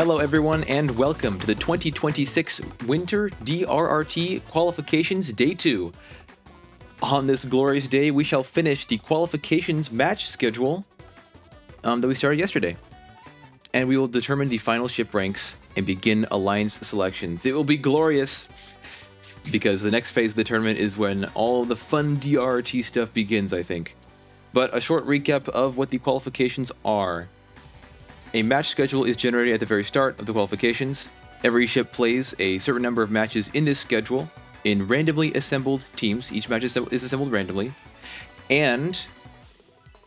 Hello everyone and welcome to the 2026 Winter DRRT Qualifications Day 2. On this glorious day, we shall finish the Qualifications match schedule that we started yesterday. And we will determine the final ship ranks and begin alliance selections. It will be glorious because the next phase of the tournament is when all the fun DRRT stuff begins, I think. But a short recap of what the qualifications are. A match schedule is generated at the very start of the qualifications. Every ship plays a certain number of matches in this schedule in randomly assembled teams. Each match is assembled randomly. And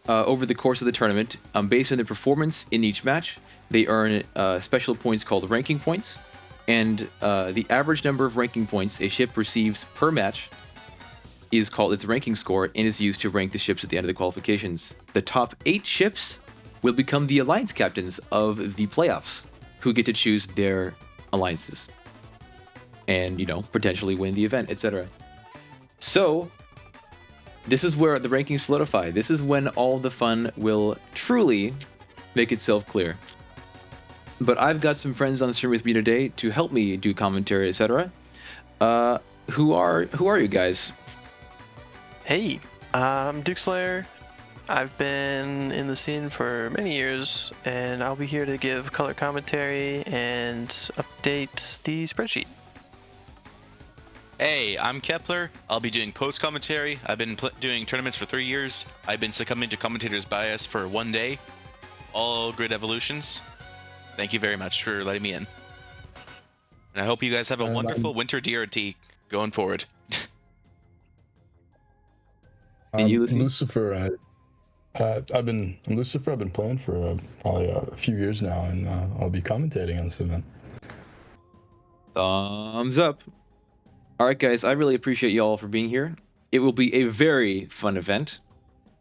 over the course of the tournament, based on their performance in each match, they earn special points called ranking points. And the average number of ranking points a ship receives per match is called its ranking score and is used to rank the ships at the end of the qualifications. The top 8 ships will become the alliance captains of the playoffs, who get to choose their alliances and, potentially win the event, etc. So, this is where the rankings solidify. This is when all the fun will truly make itself clear. But I've got some friends on the stream with me today to help me do commentary, etc. Who are you guys? Hey, I'm Duke Slayer. I've been in the scene for many years, and I'll be here to give color commentary and update the spreadsheet. Hey, I'm Kepler. I'll be doing post commentary. I've been doing tournaments for 3 years. I've been succumbing to commentator's bias for 1 day. All grid evolutions. Thank you very much for letting me in. And I hope you guys have a wonderful winter DRT going forward. And you, Lucy? Lucifer. I've been playing for probably a few years now, and I'll be commentating on this event. Thumbs up. All right, guys, I really appreciate you all for being here. It will be a very fun event.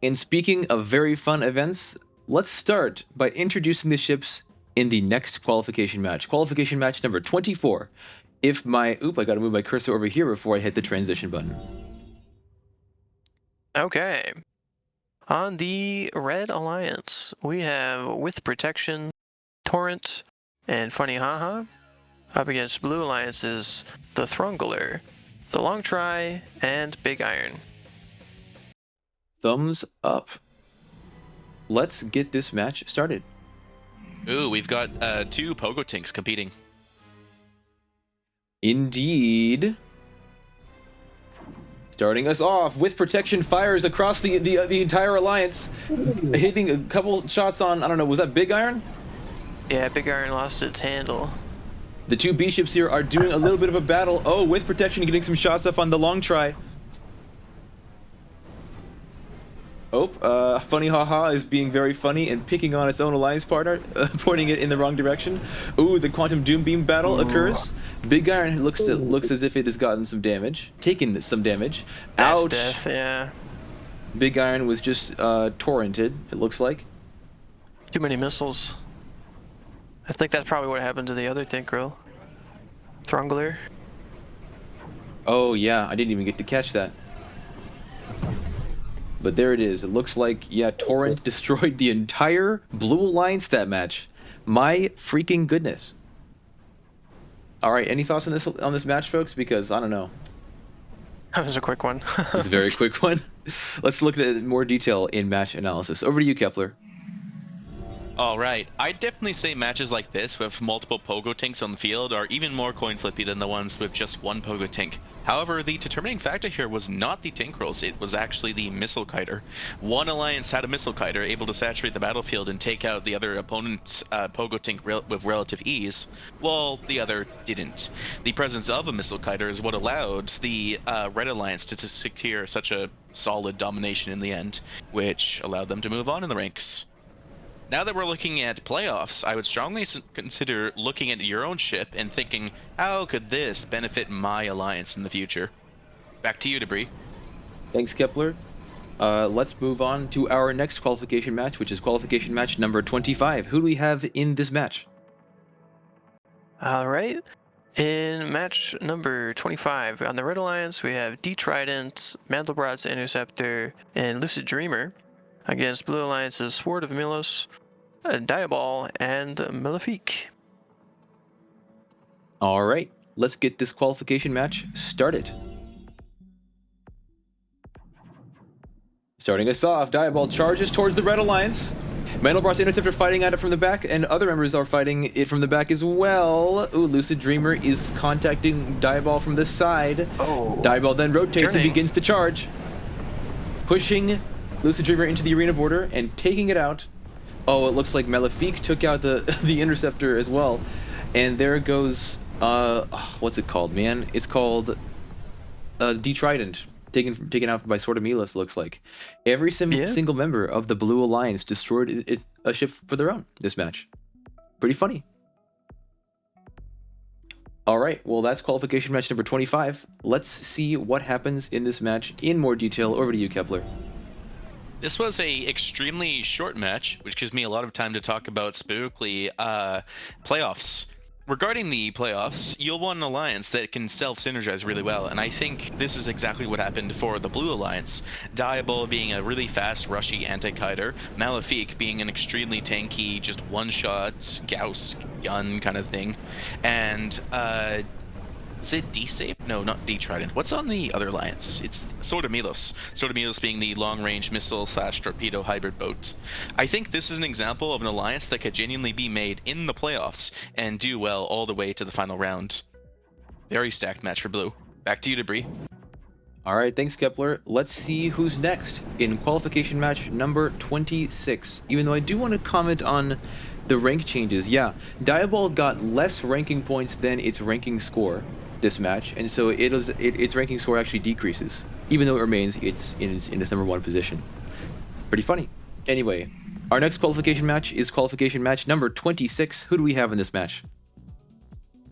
And speaking of very fun events, let's start by introducing the ships in the next qualification match. Qualification match number 24. I gotta move my cursor over here before I hit the transition button. Okay. On the Red Alliance, we have With Protection, Torrent, and Funny Haha. Up against Blue Alliance's the Thrungler, the Long Try, and Big Iron. Thumbs up. Let's get this match started. Ooh, we've got 2 Pogo Tinks competing. Indeed. Starting us off, With Protection fires across the entire alliance, hitting a couple shots on, I don't know, was that Big Iron? Yeah, Big Iron lost its handle. The 2 B ships here are doing a little bit of a battle. Oh, With Protection getting some shots off on the Long Try. Oh, Funny Haha is being very funny and picking on its own alliance partner, pointing it in the wrong direction. Ooh, the Quantum Doom Beam battle occurs. Big Iron looks as if it has gotten some damage, taken some damage. Ouch! Death, yeah. Big Iron was just torrented, it looks like. Too many missiles. I think that's probably what happened to the other Tinkerel. Thrungler. Oh yeah, I didn't even get to catch that. But there it is. It looks like, yeah, Torrent destroyed the entire Blue Alliance that match. My freaking goodness. All right, any thoughts on this match, folks? Because I don't know. That was a quick one. It's a very quick one. Let's look at it in more detail in match analysis. Over to you, Kepler. All right, I'd definitely say matches like this with multiple Pogo Tinks on the field are even more coin flippy than the ones with just one Pogo Tink. However, the determining factor here was not the Tinkrels, it was actually the Missile Kiter. One alliance had a Missile Kiter able to saturate the battlefield and take out the other opponent's Pogo Tink with relative ease, while the other didn't. The presence of a Missile Kiter is what allowed the Red Alliance to secure such a solid domination in the end, which allowed them to move on in the ranks. Now that we're looking at playoffs, I would strongly consider looking at your own ship and thinking, how could this benefit my alliance in the future? Back to you, Debris. Thanks, Kepler. Let's move on to our next qualification match, which is qualification match number 25. Who do we have in this match? All right. In match number 25, on the Red Alliance, we have D-Trident, Mandelbrot's Interceptor, and Lucid Dreamer. Against Blue Alliance's Sword of Milos, Diabol, and Malefique. All right, let's get this qualification match started. Starting us off, Diaball charges towards the Red Alliance. Mandelbrot's Interceptor fighting at it from the back, and other members are fighting it from the back as well. Ooh, Lucid Dreamer is contacting Diaball from the side. Oh. Diaball then rotates Turning. and begins to charge, pushing Lucid Dreamer into the arena border and taking it out. Oh, it looks like Malefique took out the the Interceptor as well. And there goes, what's it called, man? It's called D-Trident. Taken out by Sword of Milos, looks like. Every single member of the Blue Alliance destroyed a ship for their own this match. Pretty funny. All right, well, that's qualification match number 25. Let's see what happens in this match in more detail. Over to you, Kepler. This was a extremely short match, which gives me a lot of time to talk about specifically playoffs. Regarding the playoffs, you'll want an alliance that can self-synergize really well, and I think this is exactly what happened for the Blue Alliance. Diabol being a really fast, rushy anti-kiter, Malefique being an extremely tanky, just one-shot Gauss gun kind of thing, and is it D-Sape? No, not D-Trident. What's on the other alliance? It's Sword of Milos. Sword of Milos being the long-range missile/torpedo hybrid boat. I think this is an example of an alliance that could genuinely be made in the playoffs and do well all the way to the final round. Very stacked match for Blue. Back to you, Debris. All right, thanks, Kepler. Let's see who's next in qualification match number 26. Even though I do want to comment on the rank changes. Yeah, Diabol got less ranking points than its ranking score this match, and so its ranking score actually decreases, even though it remains in its number 1 position. Pretty funny. Anyway, our next qualification match is qualification match number 26. Who do we have in this match?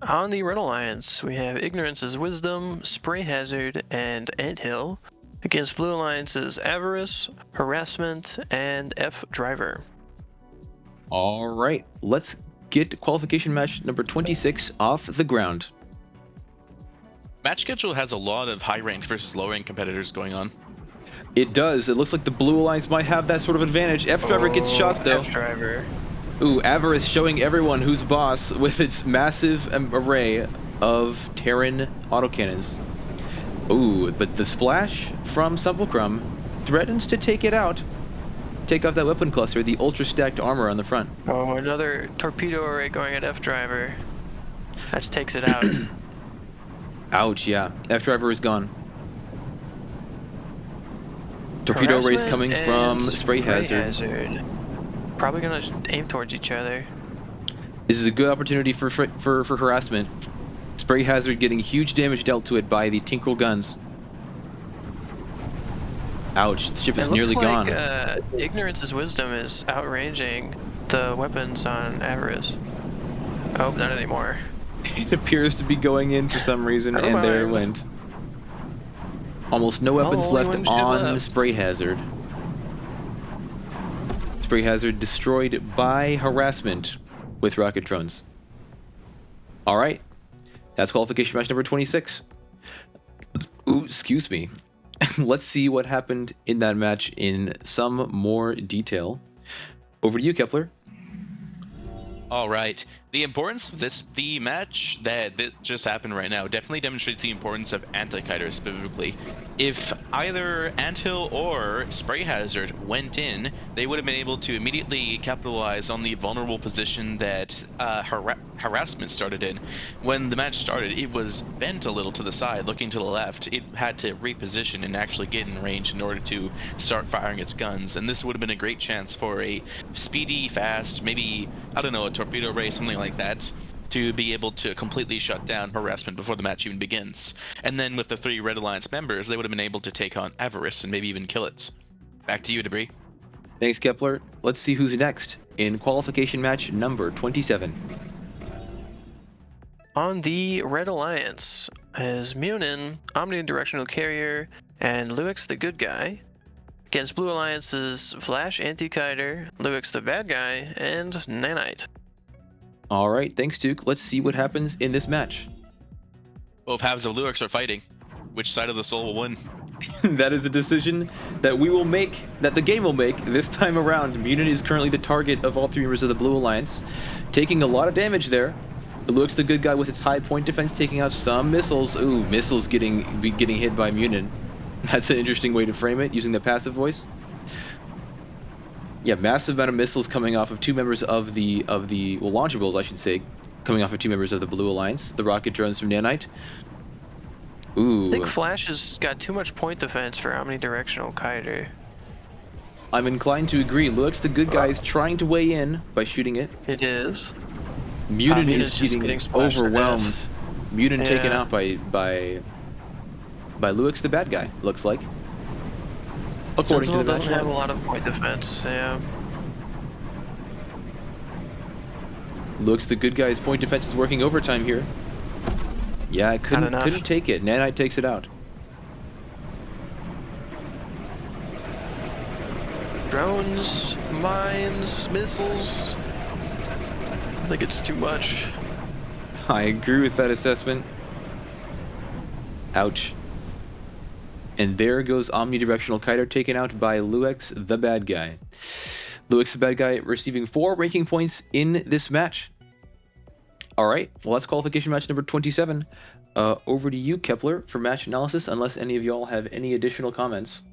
On the Red Alliance, we have Ignorance is Wisdom, Spray Hazard, and Anthill. Against Blue Alliance's Avarice, Harassment, and F Driver. All right, let's get qualification match number 26 off the ground. Match schedule has a lot of high-ranked versus low-ranked competitors going on. It does. It looks like the Blue Alliance might have that sort of advantage. F Driver gets shot, though. F Driver. Ooh, Avarice showing everyone who's boss with its massive array of Terran autocannons. Ooh, but the splash from Sepulchrum threatens to take it out. Take off that weapon cluster, the ultra-stacked armor on the front. Oh, another torpedo array going at F Driver. That takes it out. Ouch, yeah. F Driver is gone. Torpedo arrays coming from Spray Hazard. Probably gonna aim towards each other. This is a good opportunity for harassment. Spray Hazard getting huge damage dealt to it by the Tinkerel guns. Ouch, the ship is nearly gone. Ignorance is Wisdom is outranging the weapons on Avarice. I hope not anymore. It appears to be going in for some reason, and there it went. Almost no weapons left on Spray Hazard. Spray Hazard destroyed by Harassment with rocket drones. All right, that's qualification match number 26. Ooh, excuse me. Let's see what happened in that match in some more detail. Over to you, Kepler. All right. The importance of the match that just happened right now definitely demonstrates the importance of anti-kiter specifically. If either Anthill or Spray Hazard went in, they would have been able to immediately capitalize on the vulnerable position that Harassment started in. When the match started, it was bent a little to the side, looking to the left. It had to reposition and actually get in range in order to start firing its guns, and this would have been a great chance for a speedy, fast, maybe, I don't know, a torpedo array, something like that, to be able to completely shut down Harassment before the match even begins. And then with the 3 Red Alliance members, they would have been able to take on Avarice and maybe even kill it. Back to you, Debris. Thanks, Kepler. Let's see who's next in qualification match number 27. On the Red Alliance is Munin, Omnidirectional Carrier, and Luix the Good Guy. Against Blue Alliance's Flash Anti-Kiter, Luix the Bad Guy, and Nanite. All right, thanks, Duke. Let's see what happens in this match. Both halves of Luix are fighting. Which side of the soul will win? That is a decision that we will make, that the game will make this time around. Munin is currently the target of all 3 members of the Blue Alliance, taking a lot of damage there. It looks the good guy with his high point defense taking out some missiles. Ooh, missiles getting hit by Munin. That's an interesting way to frame it, using the passive voice. Yeah, massive amount of missiles coming off of two members of the well, launchables, I should say, coming off of two members of the Blue Alliance, the rocket drones from Nanite. Ooh. I think Flash has got too much point defense for omnidirectional kiter. I'm inclined to agree. Looks the good guy is trying to weigh in by shooting it. It is. Munin Munin's is just getting splashed to overwhelmed. death. Munin taken Yeah. out by Luix the bad guy, looks like. According Sentinel to the doesn't match have a map. lot of point defense, yeah. Looks the good guy's point defense is working overtime here. Yeah, couldn't take it. Nanite takes it out. Drones, mines, missiles. I think it's too much. I agree with that assessment. Ouch. And there goes omnidirectional kiter taken out by Luix the bad guy. Luix the bad guy receiving 4 ranking points in this match. Alright, well that's qualification match number 27. Over to you, Kepler, for match analysis, unless any of y'all have any additional comments.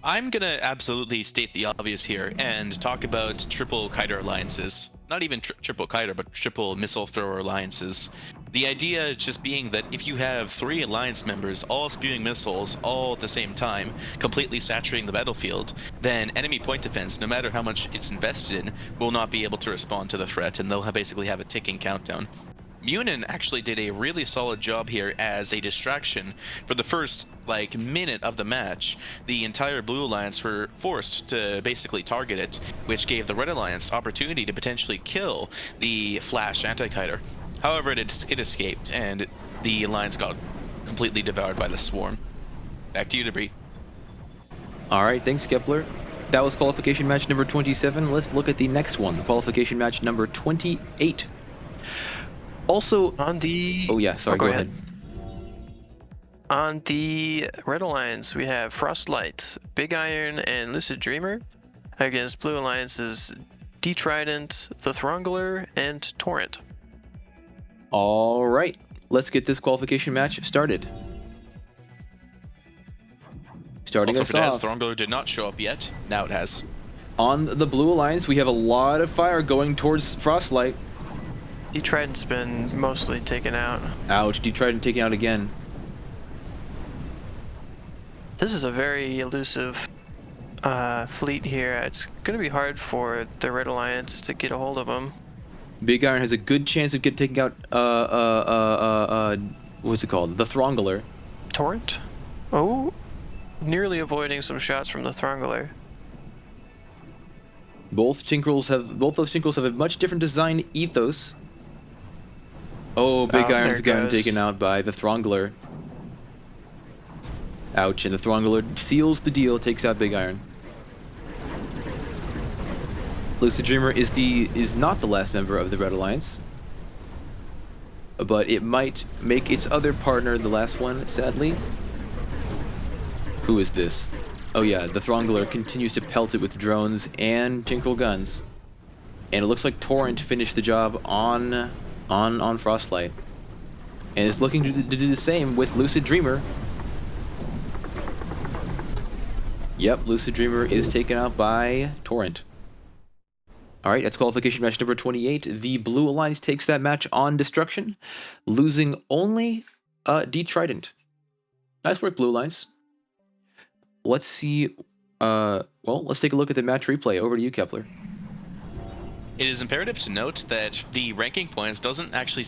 I'm gonna absolutely state the obvious here and talk about triple kiter alliances. Not even triple kiter, but triple missile thrower alliances. The idea just being that if you have 3 alliance members all spewing missiles all at the same time, completely saturating the battlefield, then enemy point defense, no matter how much it's invested in, will not be able to respond to the threat, and they'll basically have a ticking countdown. Munin actually did a really solid job here as a distraction. For the first minute of the match, the entire Blue Alliance were forced to basically target it, which gave the Red Alliance opportunity to potentially kill the Flash anti-kiter. However, it escaped, and the Alliance got completely devoured by the Swarm. Back to you, Debris. Alright, thanks, Kepler. That was qualification match number 27. Let's look at the next one, qualification match number 28. Also, On the... oh yeah, sorry, go go ahead. On the Red Alliance, we have Frostlight, Big Iron, and Lucid Dreamer. Against Blue Alliance's D-Trident, the Throngler, and Torrent. Alright, let's get this qualification match started. Starting Also, us for Daz, off. Throngler did not show up yet. Now it has. On the Blue Alliance, we have a lot of fire going towards Frostlight. D-Trident's been mostly taken out. Ouch, D-Trident taking out again. This is a very elusive fleet here. It's going to be hard for the Red Alliance to get a hold of them. Big Iron has a good chance of taking out, what's it called? The Throngler. Torrent? Oh, nearly avoiding some shots from the Throngler. Both those Tinkrels have a much different design ethos. Oh, Big Iron's gotten taken out by the Throngler. Ouch, and the Throngler seals the deal, takes out Big Iron. Lucid Dreamer is not the last member of the Red Alliance, but it might make its other partner the last one, sadly. Who is this? Oh yeah, the Throngler continues to pelt it with drones and Tinkrel guns. And it looks like Torrent finished the job on Frostlight. And is looking to do the same with Lucid Dreamer. Yep, Lucid Dreamer is taken out by Torrent. Alright, that's qualification match number 28. The Blue Alliance takes that match on destruction, losing only D-Trident. Nice work, Blue Alliance. Let's see, let's take a look at the match replay. Over to you, Kepler. It is imperative to note that the ranking points doesn't actually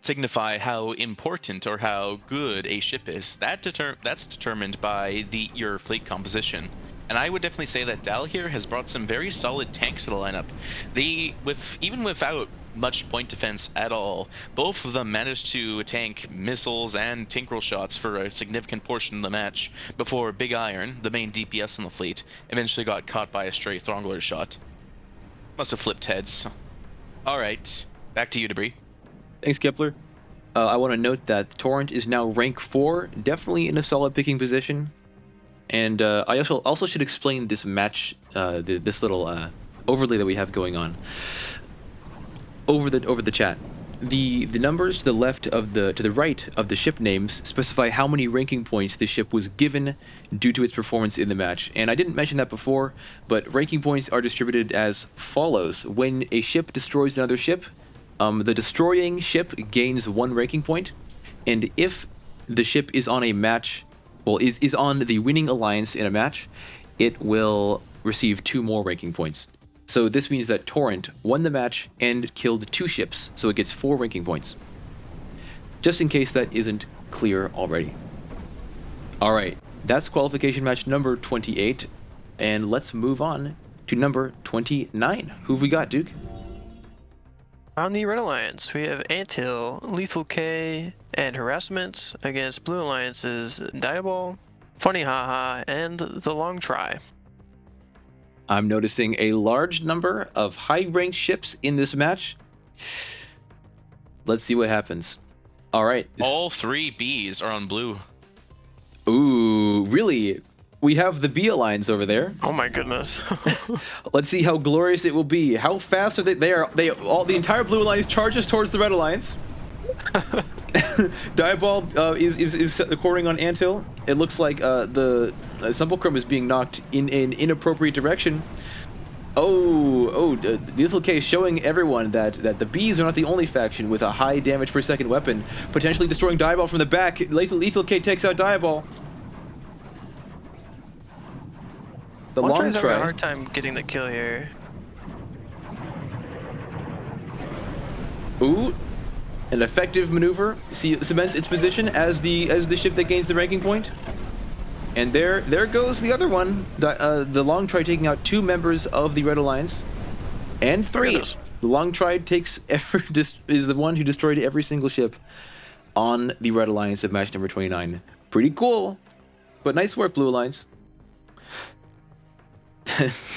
signify how important or how good a ship is. That's determined by your fleet composition. And I would definitely say that Dal here has brought some very solid tanks to the lineup. Even without much point defense at all, both of them managed to tank missiles and Tinkrel shots for a significant portion of the match before Big Iron, the main DPS in the fleet, eventually got caught by a stray Throngler shot. Must have flipped heads. Alright, back to you, Debris. Thanks, Kepler. I want to note that Torrent is now rank 4, definitely in a solid picking position. And I also should explain this match, this little overlay that we have going on over the chat. the numbers to the left of to the right of the ship names specify how many ranking points the ship was given due to its performance in the match. And I didn't mention that before, but ranking points are distributed as follows. When a ship destroys another ship, the destroying ship gains 1 ranking point, and if the ship is on a match, well, is on the winning alliance in a match, it will receive 2 more ranking points. So this means that Torrent won the match and killed 2 ships, so it gets 4 ranking points. Just in case that isn't clear already. Alright, that's qualification match number 28, and let's move on to number 29. Who have we got, Duke? On the Red Alliance, we have Anthill, Lethal K, and Harassment against Blue Alliance's Diabol, Funny Haha, and The Long Try. I'm noticing a large number of high-ranked ships in this match. Let's see what happens. Alright. All 3 Bs are on blue. Ooh, really? We have the B Alliance over there. Oh my goodness. Let's see how glorious it will be. How fast are they? The entire Blue Alliance charges towards the Red Alliance. Diabol is according on Anthill. It looks like the Sepulchrum is being knocked in an inappropriate direction. Lethal K is showing everyone that the Bees are not the only faction with a high damage per second weapon, potentially destroying Diabol from the back. Lethal K takes out Diabol. The long Try's having try. a hard time getting the kill here. Ooh, an effective maneuver. Cements its position as the ship that gains the ranking point. And there goes the other one. The long try taking out 2 members of the Red Alliance, and 3. The long try is the one who destroyed every single ship on the Red Alliance of match number 29. Pretty cool, but nice work, Blue Alliance.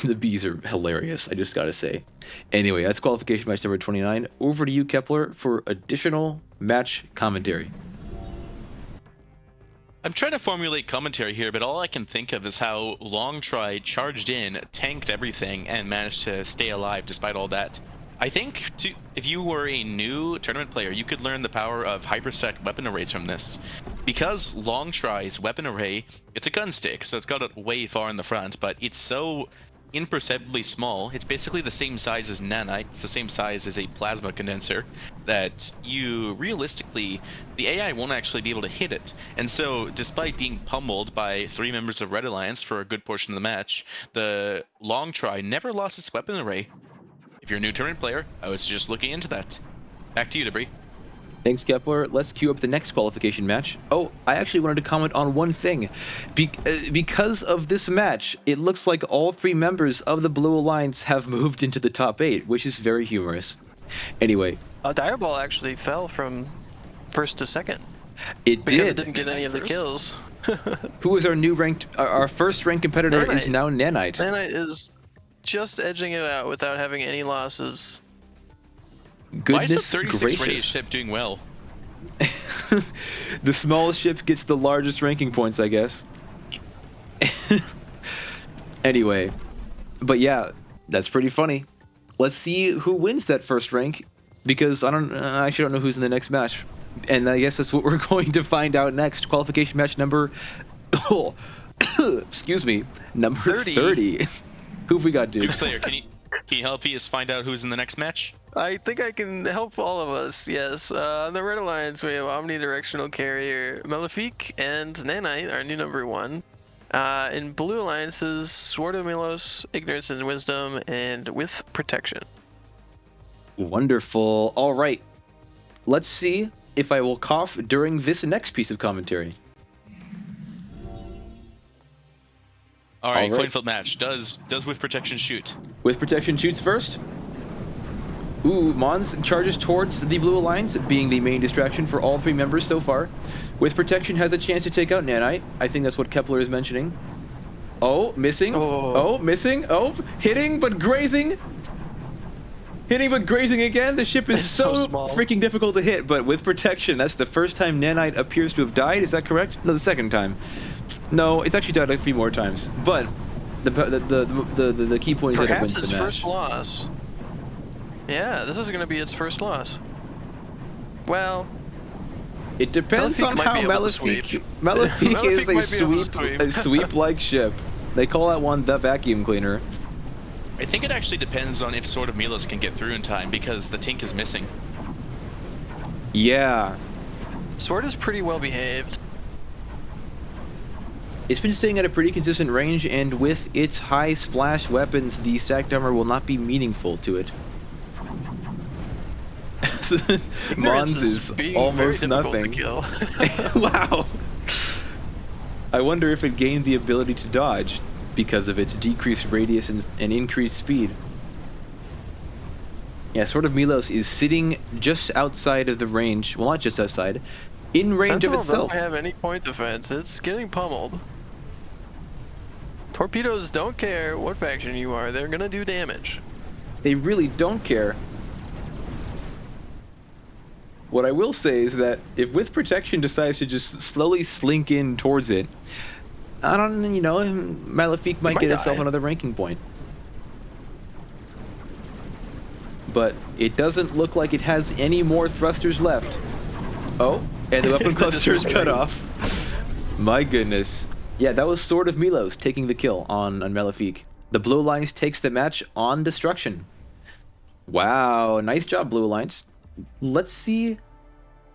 The Bees are hilarious, I just gotta say. Anyway, that's qualification match number 29. Over to you, Kepler, for additional match commentary. I'm trying to formulate commentary here, but all I can think of is how Long Try charged in, tanked everything, and managed to stay alive despite all that. I think if you were a new tournament player, you could learn the power of hyperstack weapon arrays from this. Because Long Try's weapon array, it's a gun stick, so it's got it way far in the front, but it's so imperceptibly small. It's basically the same size as nanite. It's the same size as a plasma condenser, that you realistically, the AI won't actually be able to hit it. And so despite being pummeled by 3 members of Red Alliance for a good portion of the match, the Long Try never lost its weapon array. If you're a new tournament player, I was just looking into that. Back to you, Debris. Thanks, Kepler. Let's queue up the next qualification match. Oh, I actually wanted to comment on one thing. Because of this match, it looks like all 3 members of the Blue Alliance have moved into the top 8, which is very humorous. Anyway. Diabol actually fell from 1st to 2nd. It because did. It didn't get any of the kills. Who is our new ranked, our first ranked competitor Nanite. is now Nanite. Nanite is just edging it out without having any losses. Goodness Why is the 36 gracious. rated ship doing well? The smallest ship gets the largest ranking points, I guess. Anyway, but yeah, that's pretty funny. Let's see who wins that first rank, because I actually don't know who's in the next match, and I guess that's what we're going to find out next. Qualification match number, excuse me, number 30. Who have we got, dude? Duke Slayer, can you help us find out who's in the next match? I think I can help all of us, yes. On the Red Alliance, we have Omnidirectional Carrier Malefique and Nanite, our new number 1. In Blue Alliances, Sword of Milos, Ignorance and Wisdom, and With Protection. Wonderful. All right. Let's see if I will cough during this next piece of commentary. All right, All right. coin flip match. Does With Protection shoot? With Protection shoots first. Ooh, Mons charges towards the Blue Alliance, being the main distraction for all 3 members so far. With Protection has a chance to take out Nanite. I think that's what Kepler is mentioning. Oh, missing. Oh, missing. Oh, hitting but grazing. Hitting but grazing again. The ship is so small. freaking difficult to hit, but with Protection, that's the first time Nanite appears to have died. Is that correct? No, the second time. No, it's actually died a few more times. But the key point is that it wins Perhaps the its match. first loss. Yeah, this is going to be its first loss. Well, It depends Malefic on might how be able to sweep. Malefic is Malefic might be able to sweep. a sweep-like ship. They call that one the vacuum cleaner. I think it actually depends on if Sword of Milos can get through in time, because the tank is missing. Yeah. Sword is pretty well behaved. It's been staying at a pretty consistent range, and with its high splash weapons, the stacked armor will not be meaningful to it. Mons is being almost very difficult nothing. to kill. Wow. I wonder if it gained the ability to dodge because of its decreased radius and increased speed. Yeah, Sword of Milos is sitting just outside of the range. Well, not just outside. In range Sentinel of itself. doesn't have any point defense. It's getting pummeled. Torpedoes don't care what faction you are. They're gonna do damage. They really don't care. What I will say is that if With Protection decides to just slowly slink in towards it, I don't, you know, Malefic might get itself die. another ranking point. But it doesn't look like it has any more thrusters left. Oh, and the weapon cluster is cut off. My goodness. Yeah, that was Sword of Milos taking the kill on Malefic. The Blue Alliance takes the match on destruction. Wow, nice job, Blue Alliance. Let's see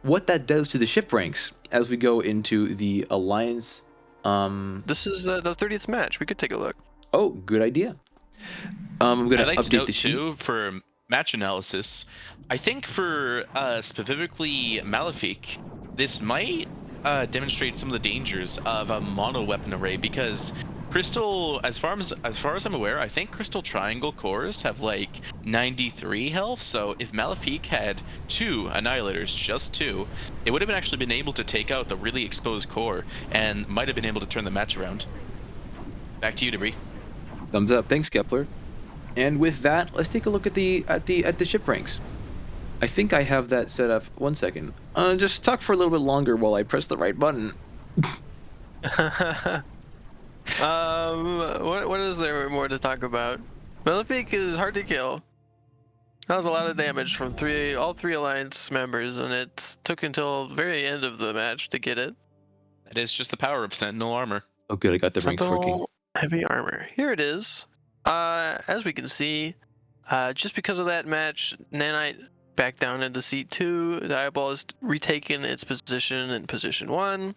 what that does to the ship ranks as we go into the Alliance. This is the 30th match. We could take a look. Oh, good idea. I'm gonna I'd like to update note the sheet. too, for match analysis, I think for specifically Malefic, this might demonstrate some of the dangers of a mono weapon array, because Crystal, as far as I'm aware, I think Crystal Triangle cores have like 93 health. So if Malefic had 2 Annihilators, just 2, it would have actually been able to take out the really exposed core and might have been able to turn the match around. Back to you, Debris. Thumbs up. Thanks, Kepler. And with that, let's take a look at the ship ranks. I think I have that set up. 1 second. Just talk for a little bit longer while I press the right button. What is there more to talk about? Malefic is hard to kill. That was a lot of damage from all three Alliance members, and it took until the very end of the match to get it. That is just the power of Sentinel armor. Oh, good. I got the ranks working. Sentinel heavy armor. Here it is. As we can see, just because of that match, Nanite back down into seat 2. The Eyeball has retaken its position in position 1.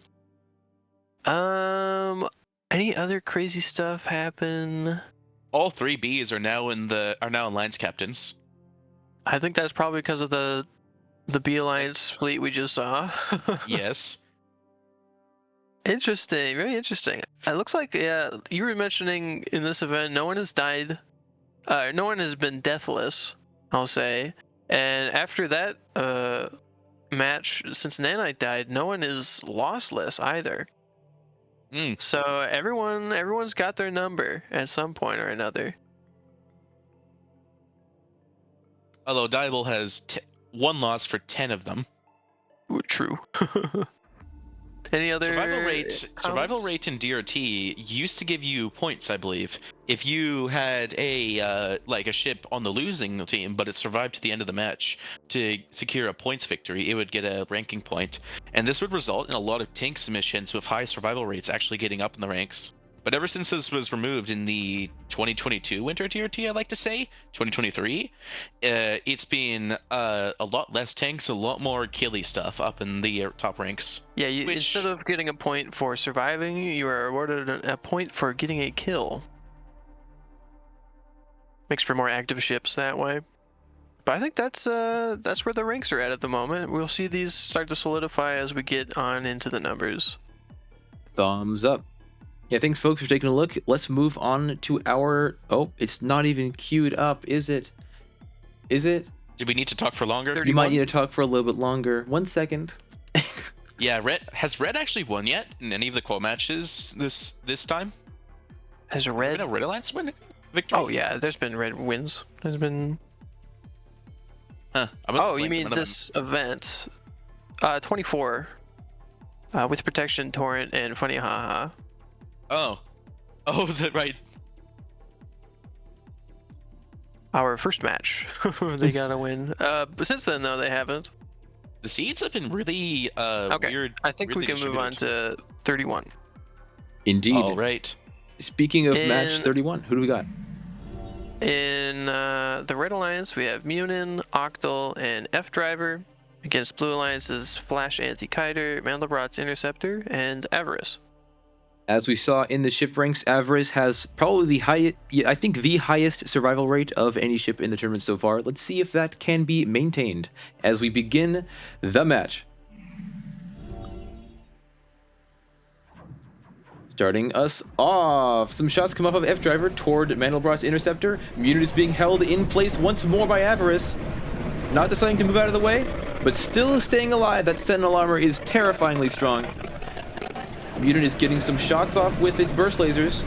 Any other crazy stuff happen? All 3 Bs are now in Alliance captains. I think that's probably because of the B Alliance fleet we just saw. Yes. Interesting, very interesting. It looks like, yeah, you were mentioning in this event, no one has died. No one has been deathless, I'll say. And after that match, since Nanite died, no one is lossless either. So everyone's got their number at some point or another. Although Diable has 1 loss for 10 of them. Ooh, true. Any other survival rate in DRT used to give you points, I believe. If you had a ship on the losing team, but it survived to the end of the match to secure a points victory, it would get a ranking point. And this would result in a lot of tank submissions with high survival rates actually getting up in the ranks. But ever since this was removed in the 2022 Winter DRT, I like to say, 2023, it's been a lot less tanks, a lot more killy stuff up in the top ranks. Yeah, instead of getting a point for surviving, you are awarded a point for getting a kill. Makes for more active ships that way. But I think that's where the ranks are at the moment. We'll see these start to solidify as we get on into the numbers. Thumbs up. Yeah, thanks, folks, for taking a look. Let's move on to our... Oh, it's not even queued up, is it? Is it? Did we need to talk for longer? You might need to talk for a little bit longer. 1 second. Yeah, has Red actually won yet in any of the qual matches this time? Has Has there Red... been a Red Alliance win victory? Oh, yeah, there's been Red wins. There's been... Huh. Oh, you mean this event? 24. With Protection, Torrent, and Funny Haha. Oh, right. Our first match. They gotta win. But since then, though, they haven't. The seeds have been really Okay, weird. I think we weirdly can move on distributed. to 31. Indeed. All right. Speaking of match In- 31, who do we got? In the Red Alliance, we have Munin, Octal, and F Driver. Against Blue Alliance's Flash Anti-Kiter, Mandelbrot's Interceptor, and Avarice. As we saw in the ship ranks, Avarice has probably the highest, I think the highest survival rate of any ship in the tournament so far. Let's see if that can be maintained as we begin the match. Starting us off, some shots come off of F Driver toward Mandelbrot's Interceptor. Munin is being held in place once more by Avarice. Not deciding to move out of the way, but still staying alive. That Sentinel armor is terrifyingly strong. Munin is getting some shots off with his burst lasers.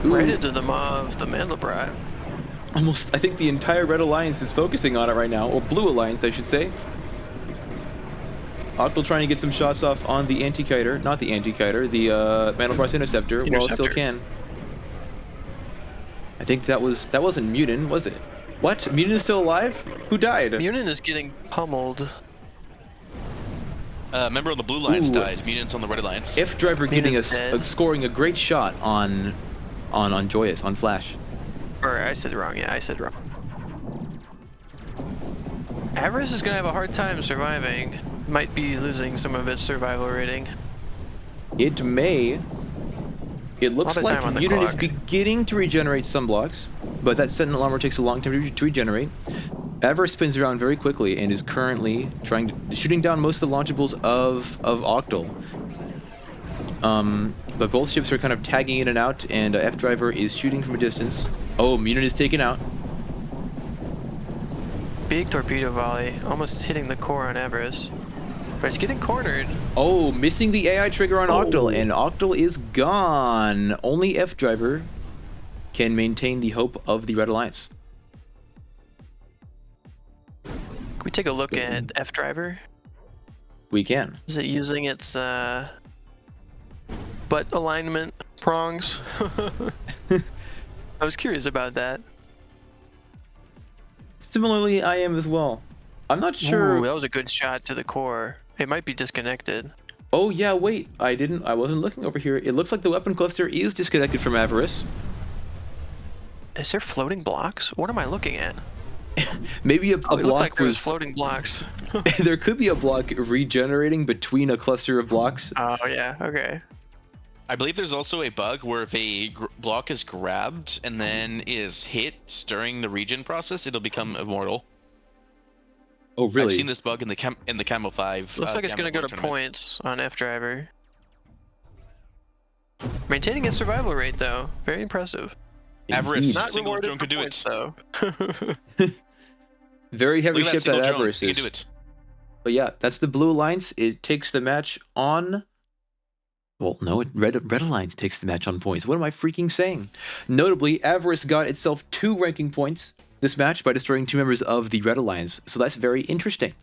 Ooh. Right into the maw of the Mandelbrot. Almost, I think the entire Red Alliance is focusing on it right now, or Blue Alliance, I should say. Octal trying to get some shots off on the Anti-Kiter, not the Anti-Kiter, the Mandelbrot's Interceptor, while it still can. I think that wasn't Munin, was it? What? Munin is still alive? Who died? Munin is getting pummeled. Member on the Blue Alliance Ooh. died. Mutants on the Red Alliance. F Driver getting Munin's scoring a great shot on Joyous, on Flash. Or I said wrong, yeah, I said wrong. Avarice is gonna have a hard time surviving. Might be losing some of its survival rating. It may. It looks All the like time on the Munin is clock. beginning to regenerate some blocks, but that Sentinel armor takes a long time to regenerate. Avarice spins around very quickly and is currently shooting down most of the launchables of Octal. But both ships are kind of tagging in and out, and F Driver is shooting from a distance. Oh, Munin is taken out. Big torpedo volley, almost hitting the core on Avarice. But it's getting cornered. Oh, missing the AI trigger on Octal, and Octal is gone. Only F Driver can maintain the hope of the Red Alliance. Can we take a look at F Driver? We can. Is it using its butt alignment prongs? I was curious about that. Similarly, I am as well. I'm not sure. Ooh, that was a good shot to the core. It might be disconnected. Oh yeah, wait. I wasn't looking over here. It looks like the weapon cluster is disconnected from Avarice. Is there floating blocks? What am I looking at? Maybe a It looked block like there was was. floating blocks. There could be a block regenerating between a cluster of blocks. Oh yeah, okay. I believe there's also a bug where if a block is grabbed and then is hit during the regen process, it'll become immortal. Oh really? I've seen this bug in the Camo 5. Looks like it's gonna Camo go to 4 tournament. points on F Driver. Maintaining its survival rate though, very impressive. Avarice, Indeed. Not single rewarded drone for can do points it. though. Very heavy Look at that ship single that drone. Avarice You is. can do it. But yeah, that's the Blue Alliance. It takes the match on. Well, no, Red Alliance takes the match on points. What am I freaking saying? Notably, Avarice got itself 2 ranking points this match by destroying 2 members of the Red Alliance. So that's very interesting.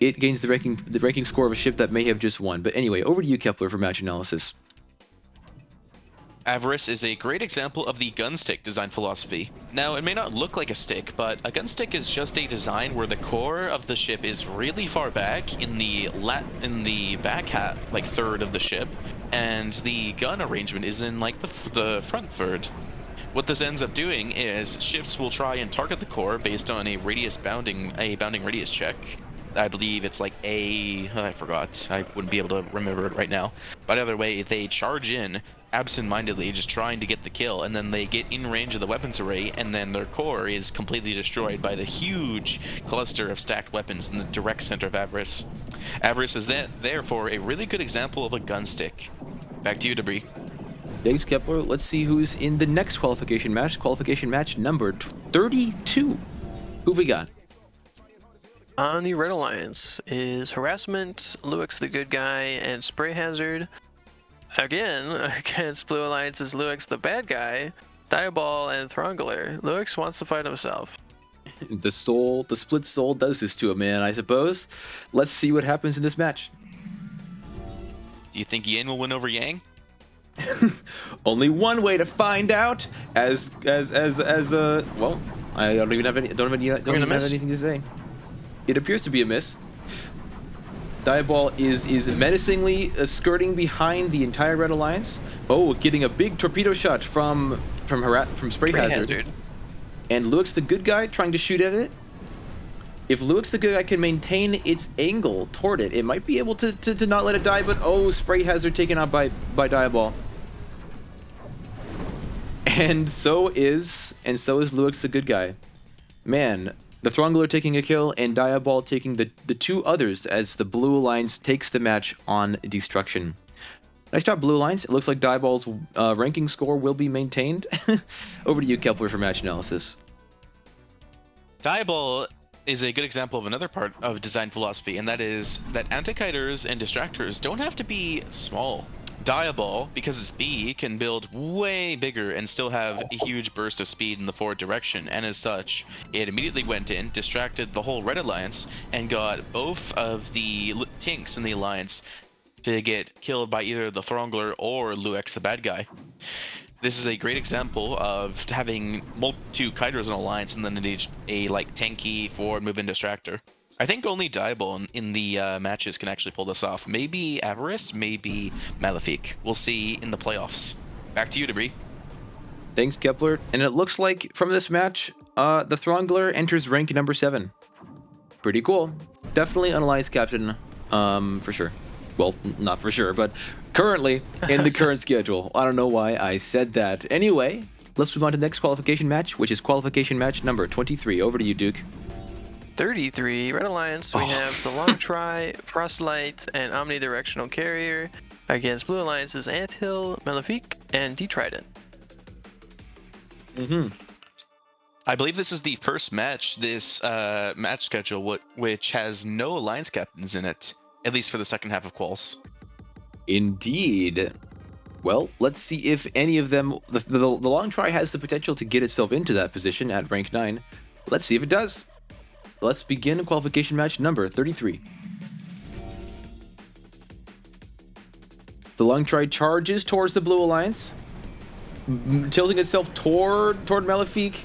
It gains the ranking score of a ship that may have just won. But anyway, over to you, Kepler, for match analysis. Avarice is a great example of the gun stick design philosophy. Now, it may not look like a stick, but a gun stick is just a design where the core of the ship is really far back in the back half, like third of the ship, and the gun arrangement is in like the front third. What this ends up doing is ships will try and target the core based on a bounding radius check. I believe it's like I forgot. I wouldn't be able to remember it right now. But either way, they charge in absent-mindedly, just trying to get the kill, and then they get in range of the weapons array, and then their core is completely destroyed by the huge cluster of stacked weapons in the direct center of Avarice. Avarice is therefore a really good example of a gun stick. Back to you, Debris. Thanks, Kepler. Let's see who's in the next qualification match. Qualification match number 32. Who've we got? On the Red Alliance is Harassment, Luix the Good Guy, and Spray Hazard. Again, against Blue Alliance is Luix the Bad Guy, Diaball, and Throngler. Luix wants to fight himself. The split soul does this to a man, I suppose. Let's see what happens in this match. Do you think Yin will win over Yang? Only one way to find out. Well, I don't even have anything to say. It appears to be a miss. Diaball is menacingly skirting behind the entire Red Alliance. Oh, getting a big torpedo shot from Spray Hazard. And Luix the good guy trying to shoot at it. If Luix the good guy can maintain its angle toward it, it might be able to not let it die, but oh, Spray Hazard taken out by Diaball. And so is Luix the good guy. Man, the Throngler taking a kill and Diaball taking the two others as the Blue Alliance takes the match on destruction. Nice job, Blue Alliance. It looks like Diaball's ranking score will be maintained. Over to you, Kepler, for match analysis. Diaball is a good example of another part of design philosophy, and that is that anti-kiters and distractors don't have to be small. Diaball, because it's B, can build way bigger and still have a huge burst of speed in the forward direction, and as such, it immediately went in, distracted the whole Red Alliance, and got both of the Tinks in the Alliance to get killed by either the Throngler or Luix the bad guy. This is a great example of having two Kiters in Alliance and then a like tanky forward moving distractor. I think only Diaball in the matches can actually pull this off. Maybe Avarice, maybe Malefic. We'll see in the playoffs. Back to you, Debris. Thanks, Kepler. And it looks like from this match, the Throngler enters rank number 7. Pretty cool. Definitely an Alliance captain, for sure. Well, not for sure, but currently in the current schedule. I don't know why I said that. Anyway, let's move on to the next qualification match, which is qualification match number 23. Over to you, Duke. 33, Red Alliance, we have the Long Try, Frostlight, and Omnidirectional Carrier against Blue Alliance's Anthill, Malefic, and D-Trident. I believe this is the first match this match schedule which has no Alliance captains in it, at least for the second half of Quals. Indeed. Well, let's see if any of them... The Long Try has the potential to get itself into that position at rank 9. Let's see if it does. Let's begin qualification match number 33. The Long Try charges towards the Blue Alliance, tilting itself toward Malefic,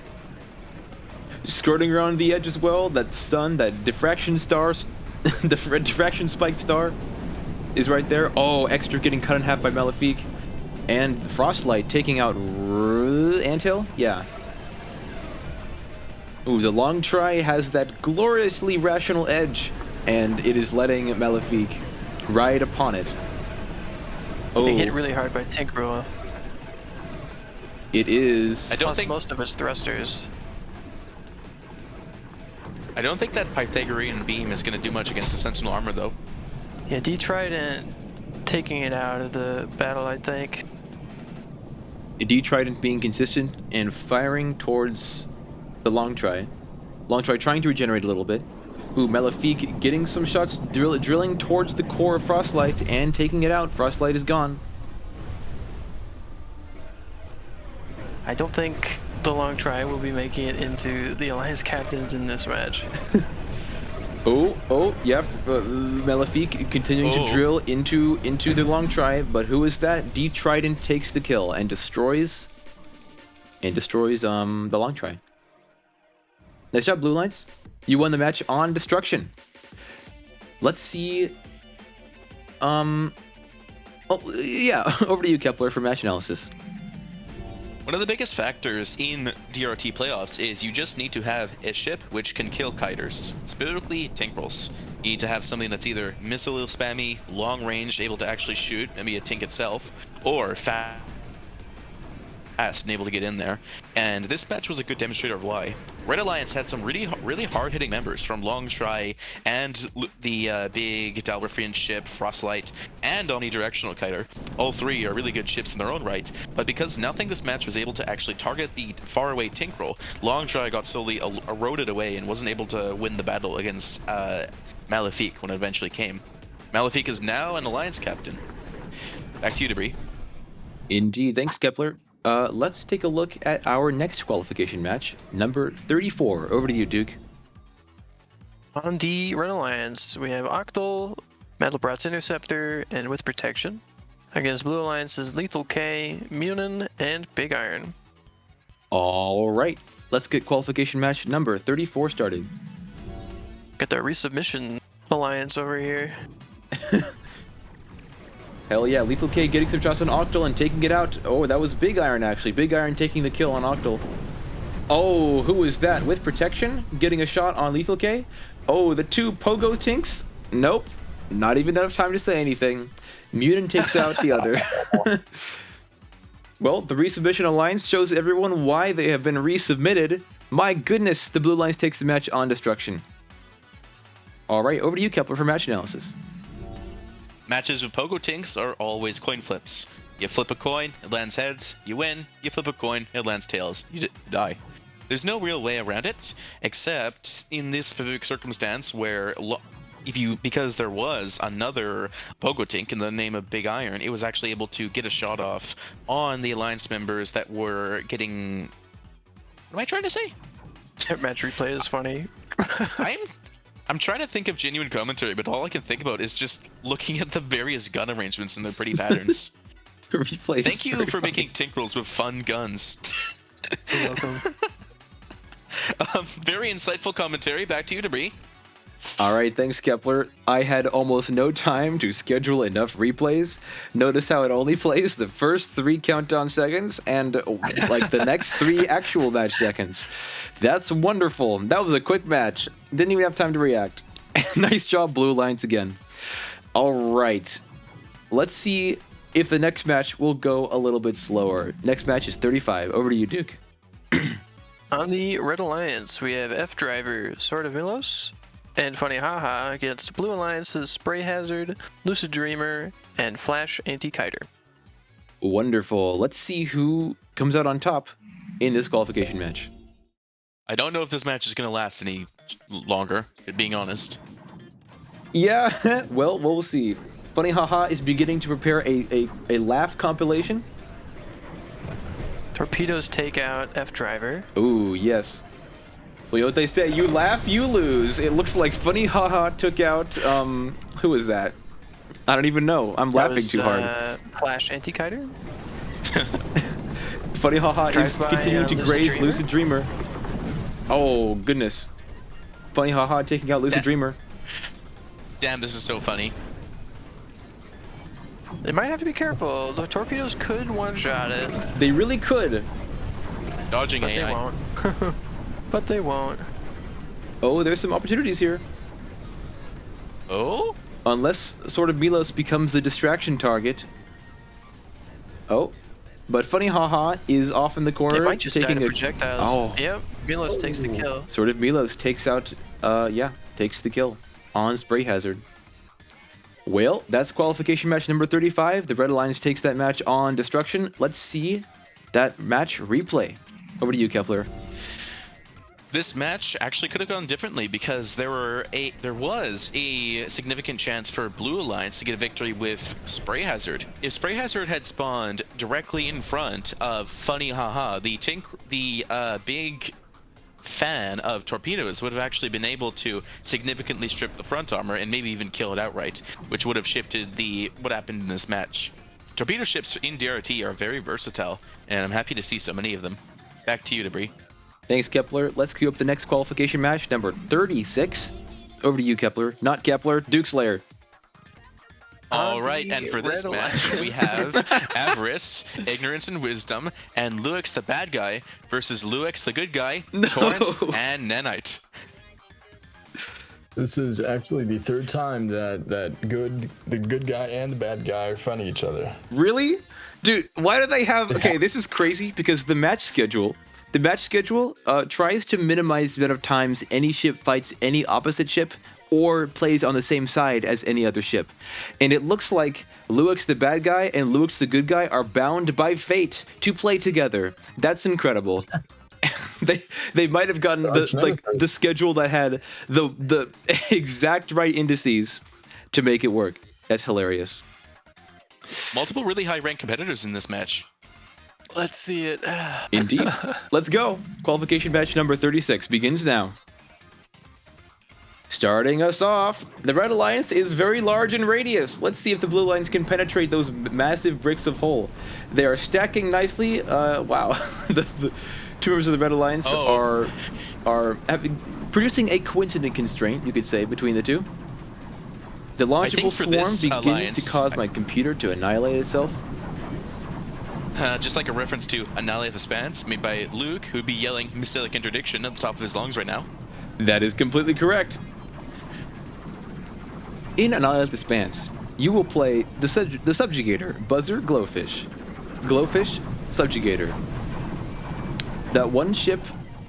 skirting around the edge as well. That stun, that diffraction star, the diffraction spiked star is right there. Oh, Extra getting cut in half by Malefic, and Frostlight taking out Anthill. Yeah. Ooh, the Long Try has that gloriously rational edge, and it is letting Malefic ride upon it. Oh, getting hit really hard by Tinkerula. It is. I don't think most of his thrusters. I don't think that Pythagorean beam is going to do much against the Sentinel armor, though. Yeah, D-Trident taking it out of the battle, I think. D-Trident being consistent and firing towards the Long Try. Long Try trying to regenerate a little bit. Ooh, Malefic getting some shots, drilling towards the core of Frostlight and taking it out. Frostlight is gone. I don't think the Long Try will be making it into the Alliance captains in this match. Yep. Malefic continuing to drill into the Long Try, but who is that? D-Trident takes the kill and destroys the Long Try. Nice job, Blue Alliance. You won the match on destruction. Let's see. Over to you, Kepler, for match analysis. One of the biggest factors in DRRT playoffs is you just need to have a ship which can kill kiters, specifically Tinkrels. You need to have something that's either missile spammy, long range, able to actually shoot, maybe a Tink itself, or fast and able to get in there. And this match was a good demonstrator of why. Red Alliance had some really hard-hitting members from Long Try and the big Dalberfian ship, Frostlight, and Omnidirectional Kiter. All three are really good ships in their own right, but because nothing this match was able to actually target the faraway Tinkrel, Long Try got slowly eroded away and wasn't able to win the battle against Malefic when it eventually came. Malefic is now an Alliance captain. Back to you, Debris. Indeed. Thanks, Kepler. Let's take a look at our next qualification match, number 34. Over to you, Duke. On the Red Alliance, we have Octal, Metalbrat's Interceptor, and With Protection. Against Blue Alliance's Lethal K, Munin, and Big Iron. All right. Let's get qualification match number 34 started. Got the Resubmission Alliance over here. Hell yeah, Lethal K getting some shots on Octal and taking it out. Oh, that was Big Iron actually. Big Iron taking the kill on Octal. Oh, who is that? With protection, getting a shot on Lethal K. Oh, the two Pogo Tinks. Nope, not even enough time to say anything. Mutant takes out the other. Well, the Resubmission Alliance shows everyone why they have been resubmitted. My goodness, the Blue Alliance takes the match on Destruction. All right, over to you, Kepler, for match analysis. Matches with Pogo Tinks are always coin flips. You flip a coin, it lands heads, you win. You flip a coin, it lands tails, you die. There's no real way around it, except in this specific circumstance where because there was another Pogo Tink in the name of Big Iron, it was actually able to get a shot off on the Alliance members that were getting... What am I trying to say? Match replay is funny. I'm trying to think of genuine commentary, but all I can think about is just looking at the various gun arrangements and their pretty patterns. Replay. Thank you for making Tink rolls with fun guns. You're welcome. Very insightful commentary. Back to you, Debris. All right, thanks, Kepler. I had almost no time to schedule enough replays. Notice how it only plays the first 3 countdown seconds and like the next 3 actual match seconds. That's wonderful. That was a quick match. Didn't even have time to react. Nice job, Blue Alliance again. All right, let's see if the next match will go a little bit slower. Next match is 35. Over to you, Duke. On the Red Alliance, we have F Driver, Sword of Milos, and Funny Haha against Blue Alliance's Spray Hazard, Lucid Dreamer, and Flash Anti-Kiter. Wonderful. Let's see who comes out on top in this qualification match. I don't know if this match is going to last any longer, being honest. Yeah, well, we'll see. Funny Haha is beginning to prepare a laugh compilation. Torpedoes take out F Driver. Ooh, yes. Well, you know what they say, you laugh, you lose. It looks like Funny Haha took out, who is that? I don't even know. I'm laughing too hard. Flash Anti-Kiter? Funny Haha is continuing to graze Lucid Dreamer. Oh, goodness. Funny Haha taking out Lucid Dreamer. Damn, this is so funny. They might have to be careful. The torpedoes could one-shot it. They really could. Dodging But AI. they won't. But they won't. Oh, there's some opportunities here. Oh? Unless Sword of Milos becomes the distraction target. Oh. But Funny Haha is off in the corner. It might just die taking to a... projectiles. Oh. Yep, Milos takes the kill. Sword of Milos takes out, takes the kill on Spray Hazard. Well, that's qualification match number 35. The Red Alliance takes that match on Destruction. Let's see that match replay. Over to you, Kepler. This match actually could have gone differently because there was a significant chance for Blue Alliance to get a victory with Spray Hazard. If Spray Hazard had spawned directly in front of Funny Haha, the big fan of torpedoes would have actually been able to significantly strip the front armor and maybe even kill it outright, which would have shifted what happened in this match. Torpedo ships in DRRT are very versatile, and I'm happy to see so many of them. Back to you, Debris. Thanks, Kepler. Let's queue up the next qualification match, number 36. Over to you, Kepler. Not Kepler, Duke Slayer. All right, and for this match, we have Avarice, Ignorance and Wisdom, and Luix the bad guy versus Luix the good guy, Torrent, and Nanite. This is actually the 3rd time that the good guy and the bad guy are fighting each other. Really? Dude, why do they have... Okay, this is crazy because the match schedule tries to minimize the amount of times any ship fights any opposite ship or plays on the same side as any other ship. And it looks like Luix the bad guy and Luix the good guy are bound by fate to play together. That's incredible. They might have gotten the schedule that had the exact right indices to make it work. That's hilarious. Multiple really high-ranked competitors in this match. Let's see it. Indeed. Let's go. Qualification match number 36 begins now. Starting us off, the Red Alliance is very large in radius. Let's see if the Blue Alliance can penetrate those massive bricks of hull. They are stacking nicely. Wow. the two members of the Red Alliance are producing a coincident constraint, you could say, between the two. The launchable for swarm this begins alliance, to cause my computer to annihilate itself. Just like a reference to Annihilate the Spans, made by Luke, who'd be yelling Mystical Interdiction at the top of his lungs right now. That is completely correct. In Annihilate the Spans, you will play the Subjugator, Buzzer, Glowfish. Glowfish, Subjugator. That one ship,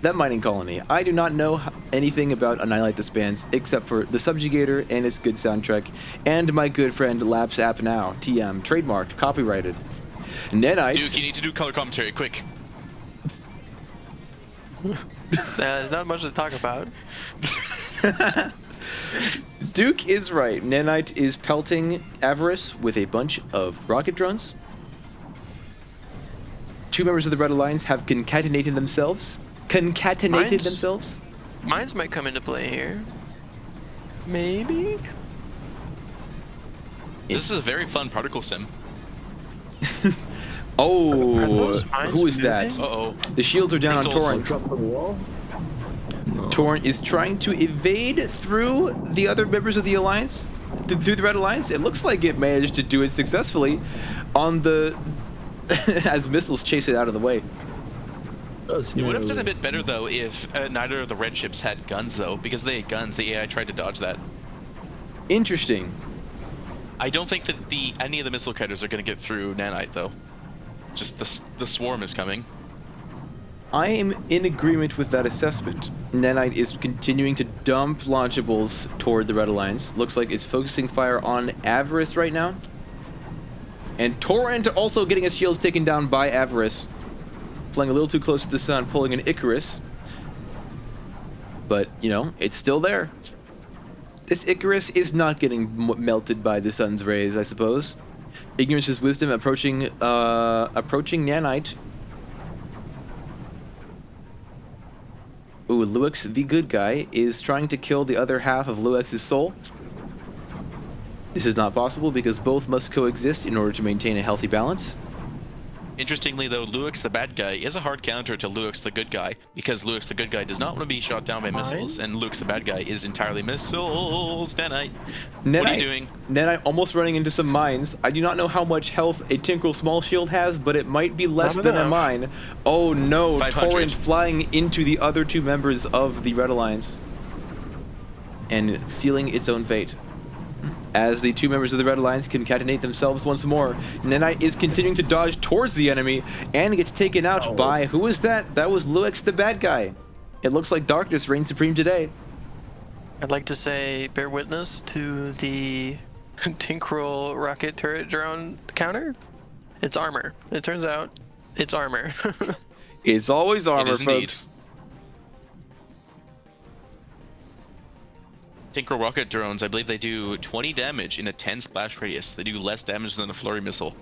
that mining colony. I do not know anything about Annihilate the Spans except for the Subjugator and its good soundtrack, and my good friend Laps App Now, TM, trademarked, copyrighted. Nedite. Duke, you need to do color commentary, quick. There's not much to talk about. Duke is right. Nanite is pelting Avarice with a bunch of rocket drones. Two members of the Red Alliance have concatenated themselves. Mines might come into play here. Maybe? This is a very fun particle sim. Oh, mines who is that? moving? Uh-oh. The shields are down Crystals. on Torrent. Torrent is trying to evade through the other members of the Alliance, through the Red Alliance. It looks like it managed to do it successfully on the as missiles chase it out of the way. It would have done a bit better though if neither of the red ships had guns though, because they had guns. The AI tried to dodge that. Interesting. I don't think that any of the missile cutters are going to get through Nanite though. Just the swarm is coming. I am in agreement with that assessment. Nanite is continuing to dump launchables toward the Red Alliance. Looks like it's focusing fire on Avarice right now. And Torrent also getting his shields taken down by Avarice. Flying a little too close to the sun, pulling an Icarus. But, you know, it's still there. This Icarus is not getting melted by the sun's rays, I suppose. Ignorance is wisdom, approaching Nanite. Ooh, Luix, the good guy, is trying to kill the other half of Luix's soul. This is not possible because both must coexist in order to maintain a healthy balance. Interestingly though, Luix the bad guy is a hard counter to Luix the good guy, because Luix the good guy does not want to be shot down by missiles, and Luix the bad guy is entirely missiles. Nanite, what are you doing? Nanite almost running into some mines. I do not know how much health a Tinkerel Small Shield has, but it might be less Not than a enough. mine. Oh no, 500. Torrent flying into the other two members of the Red Alliance and sealing its own fate. As the two members of the Red Alliance concatenate themselves once more, Nanite is continuing to dodge towards the enemy and gets taken out by... Who is that? That was Luix the bad guy. It looks like darkness reigns supreme today. I'd like to say bear witness to the Tinkerel rocket turret drone counter. It's armor. It turns out it's armor. It's always armor, is indeed. folks. Tinker rocket drones, I believe they do 20 damage in a 10 splash radius. They do less damage than a flurry missile.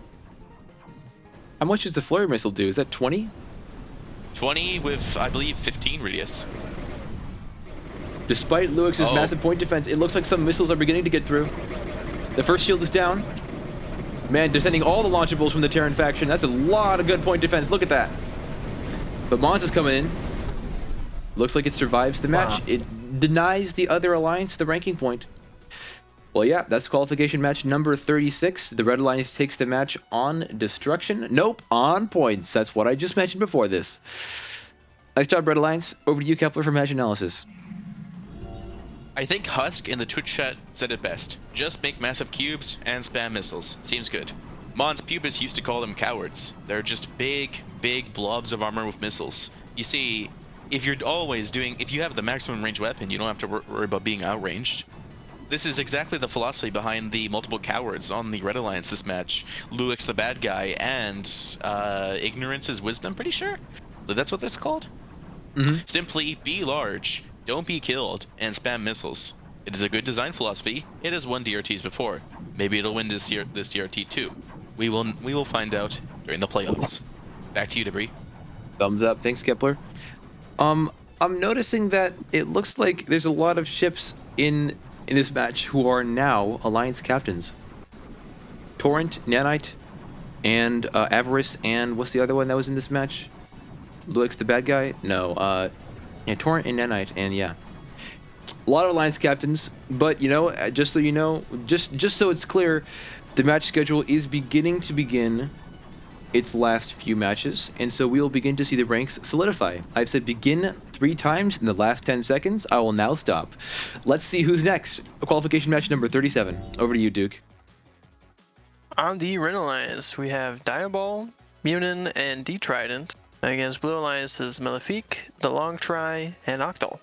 How much does the flurry missile do? Is that 20? 20 with, I believe, 15 radius. Despite Luix's massive point defense, it looks like some missiles are beginning to get through. The first shield is down. Man, descending all the launchables from the Terran faction. That's a lot of good point defense. Look at that. But Mons is coming in. Looks like it survives the match. Wow. It denies the other alliance the ranking point. Well, yeah, that's qualification match number 36. The Red Alliance takes the match on destruction. Nope, on points. That's what I just mentioned before this. Nice job, Red Alliance. Over to you, Kepler, for match analysis. I think Husk in the Twitch chat said it best. Just make massive cubes and spam missiles. Seems good. Mons Pubis used to call them cowards. They're just big, big blobs of armor with missiles. You see, if you have the maximum range weapon, you don't have to worry about being outranged. This is exactly the philosophy behind the multiple cowards on the Red Alliance this match. Luix the bad guy and Ignorance is wisdom, pretty sure? That's what that's called? Mm-hmm. Simply be large, don't be killed, and spam missiles. It is a good design philosophy. It has won DRTs before. Maybe it'll win this DRT too. We will find out during the playoffs. Back to you, Debris. Thumbs up. Thanks, Kepler. I'm noticing that it looks like there's a lot of ships in this match who are now Alliance captains. Torrent, Nanite, and Avarice, and what's the other one that was in this match? Luix the bad guy? No, yeah, Torrent and Nanite, and yeah. A lot of alliance captains, but you know, just so you know, just so it's clear, the match schedule is beginning to begin its last few matches, and so we will begin to see the ranks solidify. I've said begin 3 times in the last 10 seconds. I will now stop. Let's see who's next. Qualification match number 37. Over to you, Duke. On the Red Alliance, we have Diabol, Munin, and D-Trident against Blue Alliance's Malefique, the Long Try, and Octal.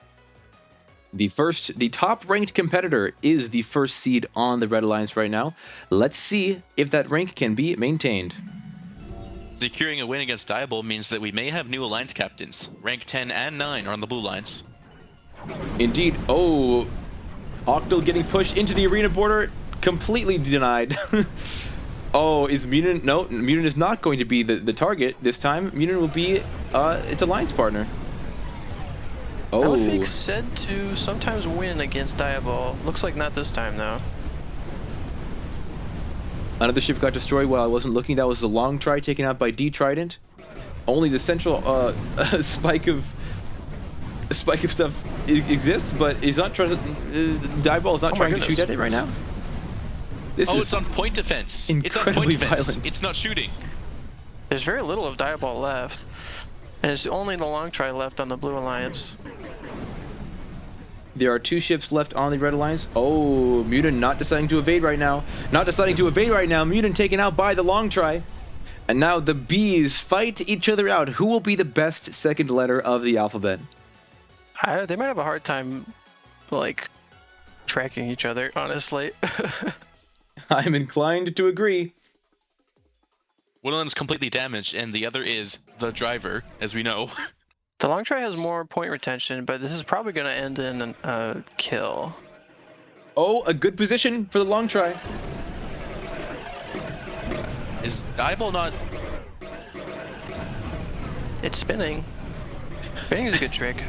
The top-ranked competitor is the first seed on the Red Alliance right now. Let's see if that rank can be maintained. Securing a win against Diabol means that we may have new alliance captains. Rank 10 and 9 are on the blue lines. Indeed. Oh, Octal getting pushed into the arena border, completely denied. Oh, is Munin? No, Munin is not going to be the target this time. Munin will be its alliance partner. Oh. Malefique said to sometimes win against Diabol. Looks like not this time, though. Another ship got destroyed while I wasn't looking. That was the Long Try taken out by D-Trident. Only the central spike of stuff exists, but he's not trying to. Diabol is not trying to shoot at it right now. This is it's on point defense. It's on incredibly point defense. violent. It's not shooting. There's very little of Diabol left, and it's only the Long Try left on the Blue Alliance. There are 2 ships left on the Red Alliance. Oh, Munin not deciding to evade right now. Munin taken out by the Long Try. And now the bees fight each other out. Who will be the best second letter of the alphabet? They might have a hard time, like, tracking each other, honestly. I'm inclined to agree. One of them is completely damaged, and the other is the driver, as we know. The Long Try has more point retention, but this is probably going to end in a kill. Oh, a good position for the Long Try. Is Diabol not... It's spinning. Spinning is a good trick.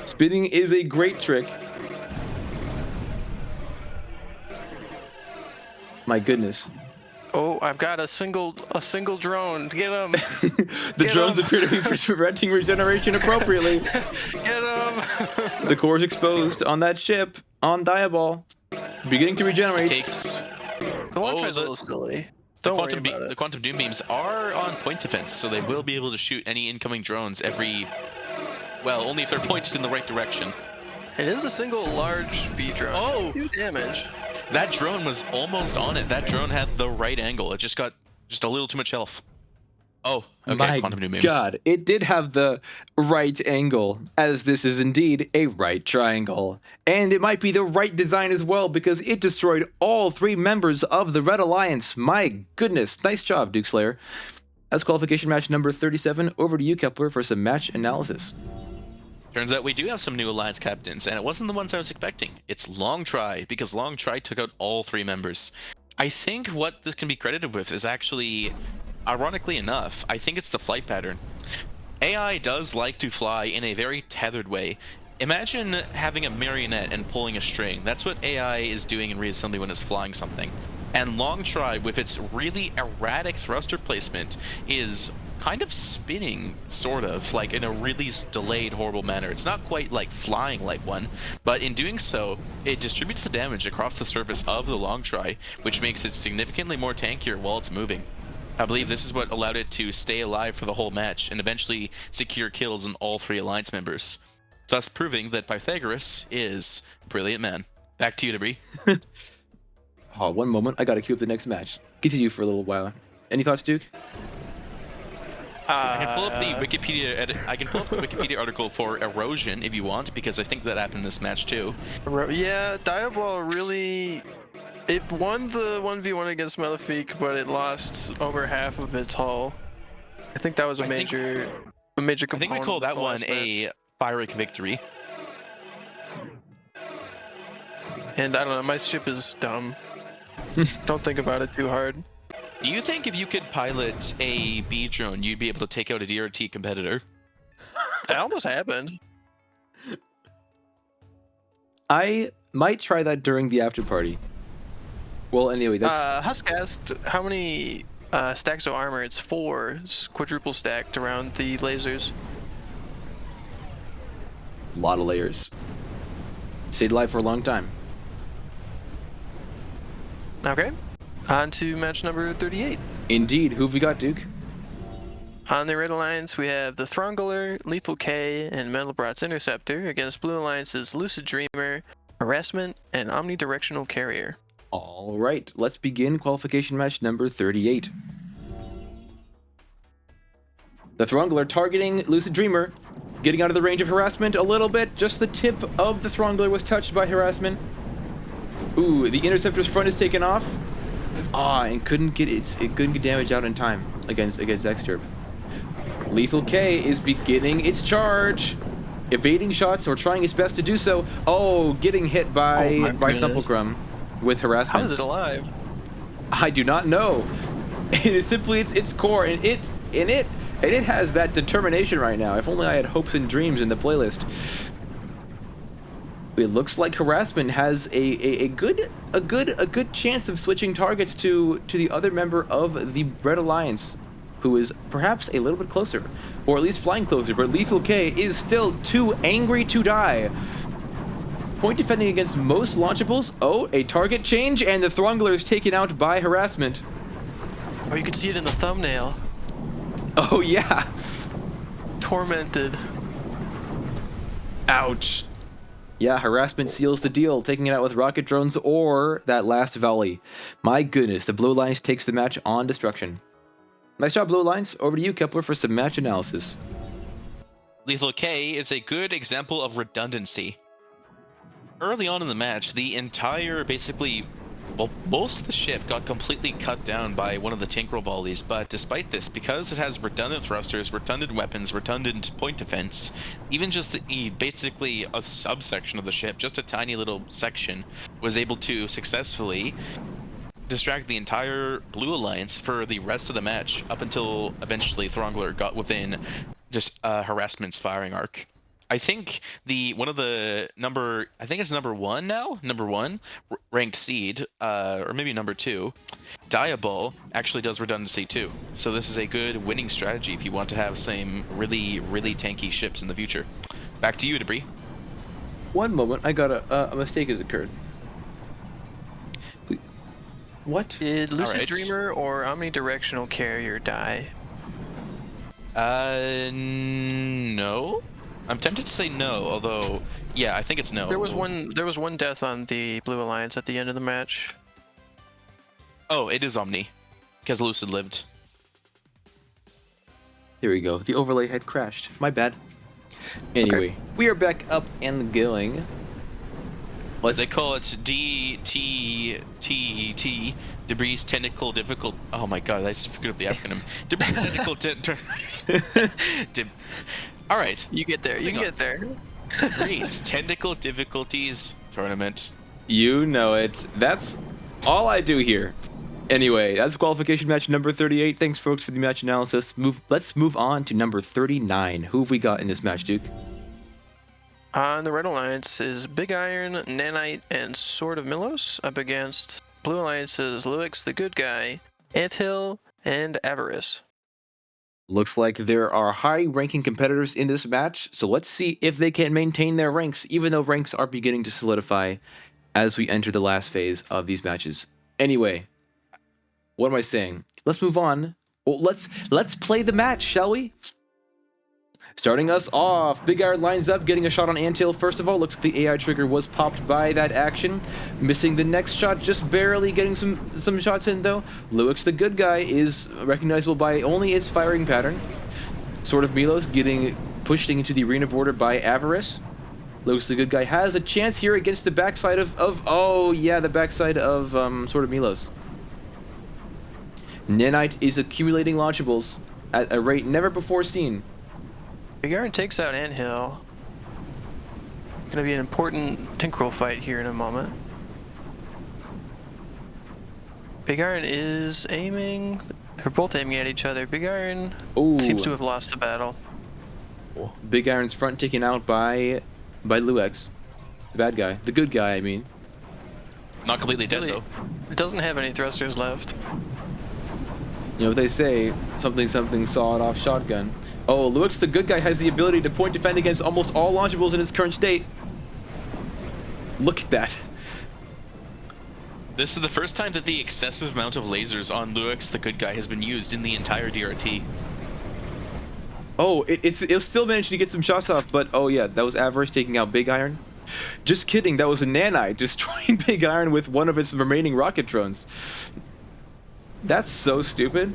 Spinning is a great trick. My goodness. Oh, I've got a single drone. Get him. The drones appear to be preventing regeneration appropriately. Get him. The core is exposed on that ship, on Diabol. Beginning to regenerate. It takes... The Long Try's a little silly. Don't worry about it. The Quantum Doom beams are on point defense, so they will be able to shoot any incoming drones every... Well, only if they're pointed in the right direction. It is a single large B drone. Oh! 2 damage. That drone was almost on it. That drone had the right angle. It just got a little too much health. Oh, okay. My Quantum Doom beams. God, it did have the right angle, as this is indeed a right triangle. And it might be the right design as well, because it destroyed all 3 members of the Red Alliance. My goodness. Nice job, Duke Slayer. That's qualification match number 37. Over to you, Kepler, for some match analysis. Turns out we do have some new alliance captains, and it wasn't the ones I was expecting. It's Long Try, because Long Try took out all 3 members. I think what this can be credited with is actually, ironically enough, I think it's the flight pattern. AI does like to fly in a very tethered way. Imagine having a marionette and pulling a string. That's what AI is doing in Reassembly when it's flying something. And Long Try, with its really erratic thruster placement, is kind of spinning, sort of, like in a really delayed, horrible manner. It's not quite like flying like one, but in doing so, it distributes the damage across the surface of the Long Try, which makes it significantly more tankier while it's moving. I believe this is what allowed it to stay alive for the whole match and eventually secure kills on all 3 alliance members, thus proving that Pythagoras is a brilliant man. Back to you, Debris. Oh, one moment. I gotta queue up the next match. Continue for a little while. Any thoughts, Duke? I can pull up the Wikipedia article for erosion if you want, because I think that happened in this match too. Yeah, Diabol really... It won the 1v1 against Malefique, but it lost over half of its hull. I think that was a major component. I think we call that one a Pyrrhic victory. And I don't know, my ship is dumb. Don't think about it too hard. Do you think if you could pilot a B drone, you'd be able to take out a DRRT competitor? That almost happened. I might try that during the after party. Well, anyway, that's... Husk asked how many stacks of armor. It's 4. It's quadruple stacked around the lasers. a lot of layers. stayed alive for a long time. Okay. On to match number 38. Indeed. Who've we got, Duke? On the Red Alliance, we have the Throngler, Lethal K, and Metalbrot's Interceptor against Blue Alliance's Lucid Dreamer, Harassment, and Omnidirectional Carrier. All right, let's begin qualification match number 38. The Throngler targeting Lucid Dreamer, getting out of the range of Harassment a little bit. Just the tip of the Throngler was touched by Harassment. Ooh, the Interceptor's front is taken off. And couldn't get damage out in time against Exturb. Lethal K is beginning its charge, evading shots or trying its best to do so. Oh, getting hit by Stumplecrum with Harassment. How is it alive? I do not know. It is simply its core, and it has that determination right now. If only I had hopes and dreams in the playlist. It looks like Harassment has a good chance of switching targets to the other member of the Red Alliance, who is perhaps a little bit closer, or at least flying closer. But Lethal K is still too angry to die. Point defending against most launchables. Oh, a target change, and the Throngler is taken out by Harassment. Oh, you can see it in the thumbnail. Oh yeah. Tormented. Ouch. Yeah, Harassment seals the deal, taking it out with rocket drones or that last volley. My goodness, the Blue Alliance takes the match on destruction. Nice job, Blue Alliance. Over to you, Kepler, for some match analysis. Lethal K is a good example of redundancy. Early on in the match, the entire, most of the ship got completely cut down by one of the Tinkerol volleys, but despite this, because it has redundant thrusters, redundant weapons, redundant point defense, even just basically a subsection of the ship, just a tiny little section, was able to successfully distract the entire Blue Alliance for the rest of the match, up until eventually Throngler got within just Harassment's firing arc. I think number one ranked seed, or maybe number 2, Diabol actually does redundancy too. So this is a good winning strategy if you want to have some really tanky ships in the future. Back to you, Debris. One moment, I got a mistake has occurred. What? Did Lucid Alright. Dreamer or Omnidirectional Carrier die? No. I'm tempted to say no, although, yeah, I think it's no. There was one death on the Blue Alliance at the end of the match. Oh, it is Omni, because Lucid lived. There we go. The overlay had crashed. My bad. Anyway, we are back up and going. They call it DTTT, Debris Technical Difficult. Oh my god, I screwed up the acronym. Debris Technical. All right, You get there. You can get there. Debris Technical Difficulties Tournament. You know it. That's all I do here. Anyway, that's qualification match number 38. Thanks, folks, for the match analysis. Let's move on to number 39. Who have we got in this match, Duke? On the Red Alliance is Big Iron, Nanite, and Sword of Milos up against Blue Alliance's Luix the Good Guy, Anthill, and Avarice. Looks like there are high-ranking competitors in this match, so let's see if they can maintain their ranks, even though ranks are beginning to solidify as we enter the last phase of these matches. Anyway, what am I saying? Let's move on. Well, let's play the match, shall we? Starting us off, Big Iron lines up, getting a shot on Anthill. First of all, looks like the AI trigger was popped by that action. Missing the next shot, just barely getting some shots in, though. Luix, the Good Guy, is recognizable by only its firing pattern. Sword of Milos getting pushed into the arena border by Avarice. Luix, the Good Guy, has a chance here against the backside of the backside of Sword of Milos. Nanite is accumulating launchables at a rate never before seen. Big Iron takes out Anthill. Gonna be an important Tinkerol fight here in a moment. Big Iron is aiming. They're both aiming at each other. Big Iron seems to have lost the battle. Big Iron's front taken out by Luix. The bad guy. The good guy, I mean. Not completely dead, though. It doesn't have any thrusters left. You know what they say, something sawed-off shotgun. Oh, Luix, the Good Guy, has the ability to point defend against almost all launchables in its current state. Look at that. This is the first time that the excessive amount of lasers on Luix, the good guy, has been used in the entire DRT. Oh, it'll still manage to get some shots off, but oh yeah, that was Avarice taking out Big Iron. Just kidding, that was a Nanite destroying Big Iron with one of its remaining rocket drones. That's so stupid.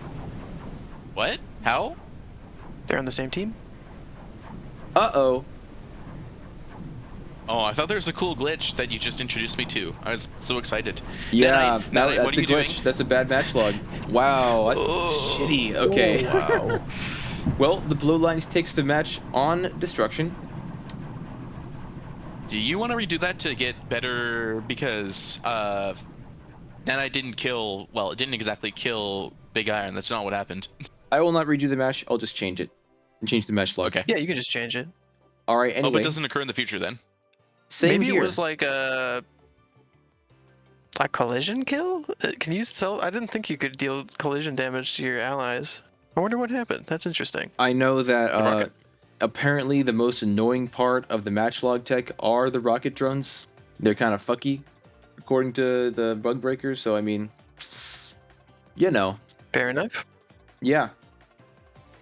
What? How? They're on the same team? Uh-oh. Oh, I thought there was a cool glitch that you just introduced me to. I was so excited. Yeah, Nanite, that's what are a you glitch. doing? That's a bad match log. Wow, that's shitty. Okay. Wow. Well, the Blue Lines takes the match on destruction. Do you want to redo that to get better? Because Nanite didn't kill. Well, it didn't exactly kill Big Iron. That's not what happened. I will not redo the match. I'll just change it and change the match log. Okay. Yeah, you can just change it. All right. Anyway, Oh, but it doesn't occur in the future then. same Maybe here. it was like a collision kill? Can you sell? I didn't think you could deal collision damage to your allies. I wonder what happened. That's interesting. I know that rocket. apparently the most annoying part of the match log tech are the rocket drones. They're kind of fucky, according to the bug breakers. So I mean, you know, Fair enough. yeah.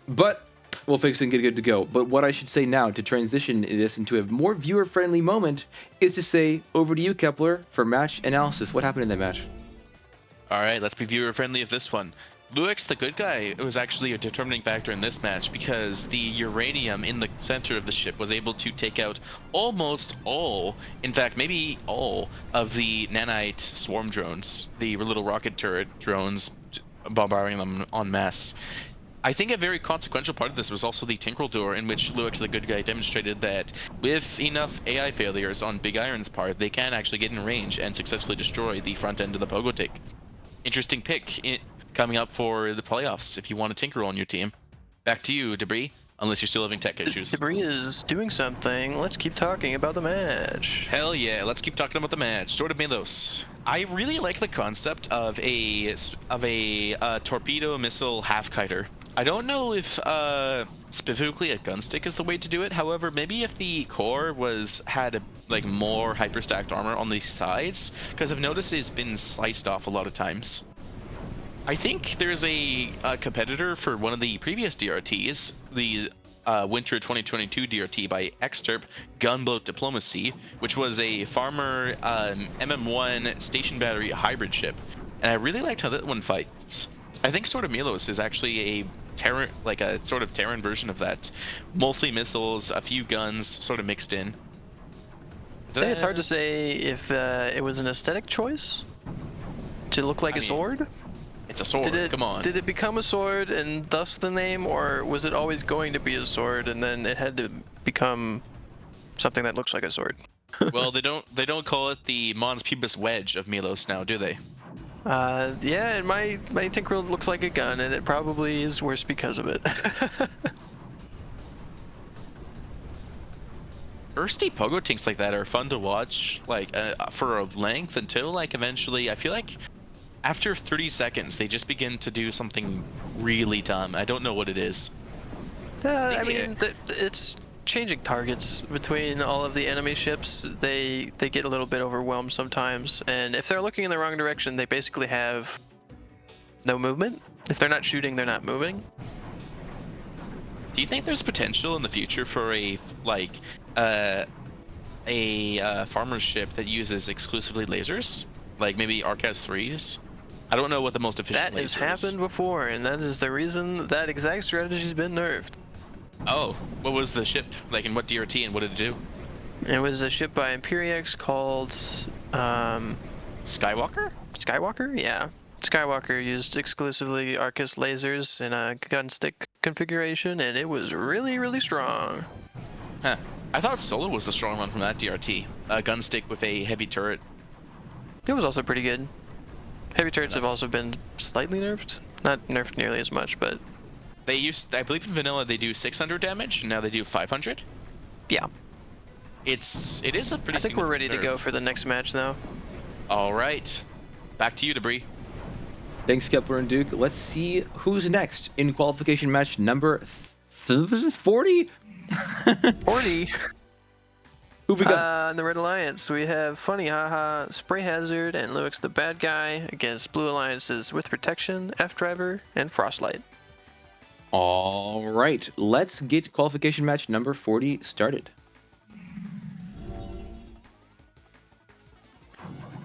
But we'll fix it and get good to go. But what I should say now to transition this into a more viewer-friendly moment is to say over to you, Kepler, for match analysis. What happened in that match? All right, let's be viewer friendly of this one. Luix, the good guy, was actually a determining factor in this match because the uranium in the center of the ship was able to take out almost all, in fact, maybe all of the nanite swarm drones, the little rocket turret drones, bombarding them en masse. I think a very consequential part of this was also the Tinkerel Door, in which Luix, the good guy, demonstrated that with enough AI failures on Big Iron's part, they can actually get in range and successfully destroy the front end of the Pogo Tick. Interesting pick coming up for the playoffs if you want a Tinkerel on your team. Back to you, Debris, unless you're still having tech issues. Debris is doing something. Let's keep talking about the match. Hell yeah, let's keep talking about the match. Sword of Milos. I really like the concept of a torpedo missile half-kiter. I don't know if specifically a gunstick is the way to do it. However, maybe if the core had more hyperstacked armor on the sides, because I've noticed it's been sliced off a lot of times. I think there's a competitor for one of the previous DRTs, the Winter 2022 DRT by Xterp, Gunboat Diplomacy, which was a farmer MM1 station battery hybrid ship, and I really liked how that one fights. I think Sword of Milos is actually a Terran, like a sort of Terran version of that. Mostly missiles, a few guns, sort of mixed in. I think it's hard to say if it was an aesthetic choice to look like a sword. It's a sword. Come on. Did it become a sword and thus the name, or was it always going to be a sword and then it had to become something that looks like a sword? Well, they don't call it the Mons Pubis Wedge of Milos now, do they? Yeah, and my Tinkerel looks like a gun, and it probably is worse because of it. Bursty pogo tinks like that are fun to watch, for a length until eventually I feel like after 30 seconds they just begin to do something really dumb. I don't know what it is. I mean, it's changing targets between all of the enemy ships. They get a little bit overwhelmed sometimes, and if they're looking in the wrong direction, they basically have no movement. If they're not shooting, they're not moving. Do you think there's potential in the future for a farmer's ship that uses exclusively lasers, like maybe Arcas 3s? I don't know what the most efficient That has laser is. happened before, and that is the reason that exact strategy's been nerfed. Oh, what was the ship like, and what DRT, and what did it do? It was a ship by Imperiex called Skywalker? Skywalker? Yeah. Skywalker used exclusively Arcus lasers in a gunstick configuration, and it was really, really strong. Huh. I thought Solo was the strong one from that DRT. A gunstick with a heavy turret. It was also pretty good. Heavy turrets have also been slightly nerfed. Not nerfed nearly as much, but... They used, I believe in vanilla they do 600 damage, and now they do 500. Yeah. It is a pretty I think we're ready to nerf. go for the next match, though. All right. Back to you, Debris. Thanks, Kepler and Duke. Let's see who's next in qualification match number 40? 40. Who we got? In the Red Alliance, we have Funny Haha, Spray Hazard, and Luix the Bad Guy against Blue Alliances with Protection, F Driver, and Frostlight. All right, let's get qualification match number 40 started.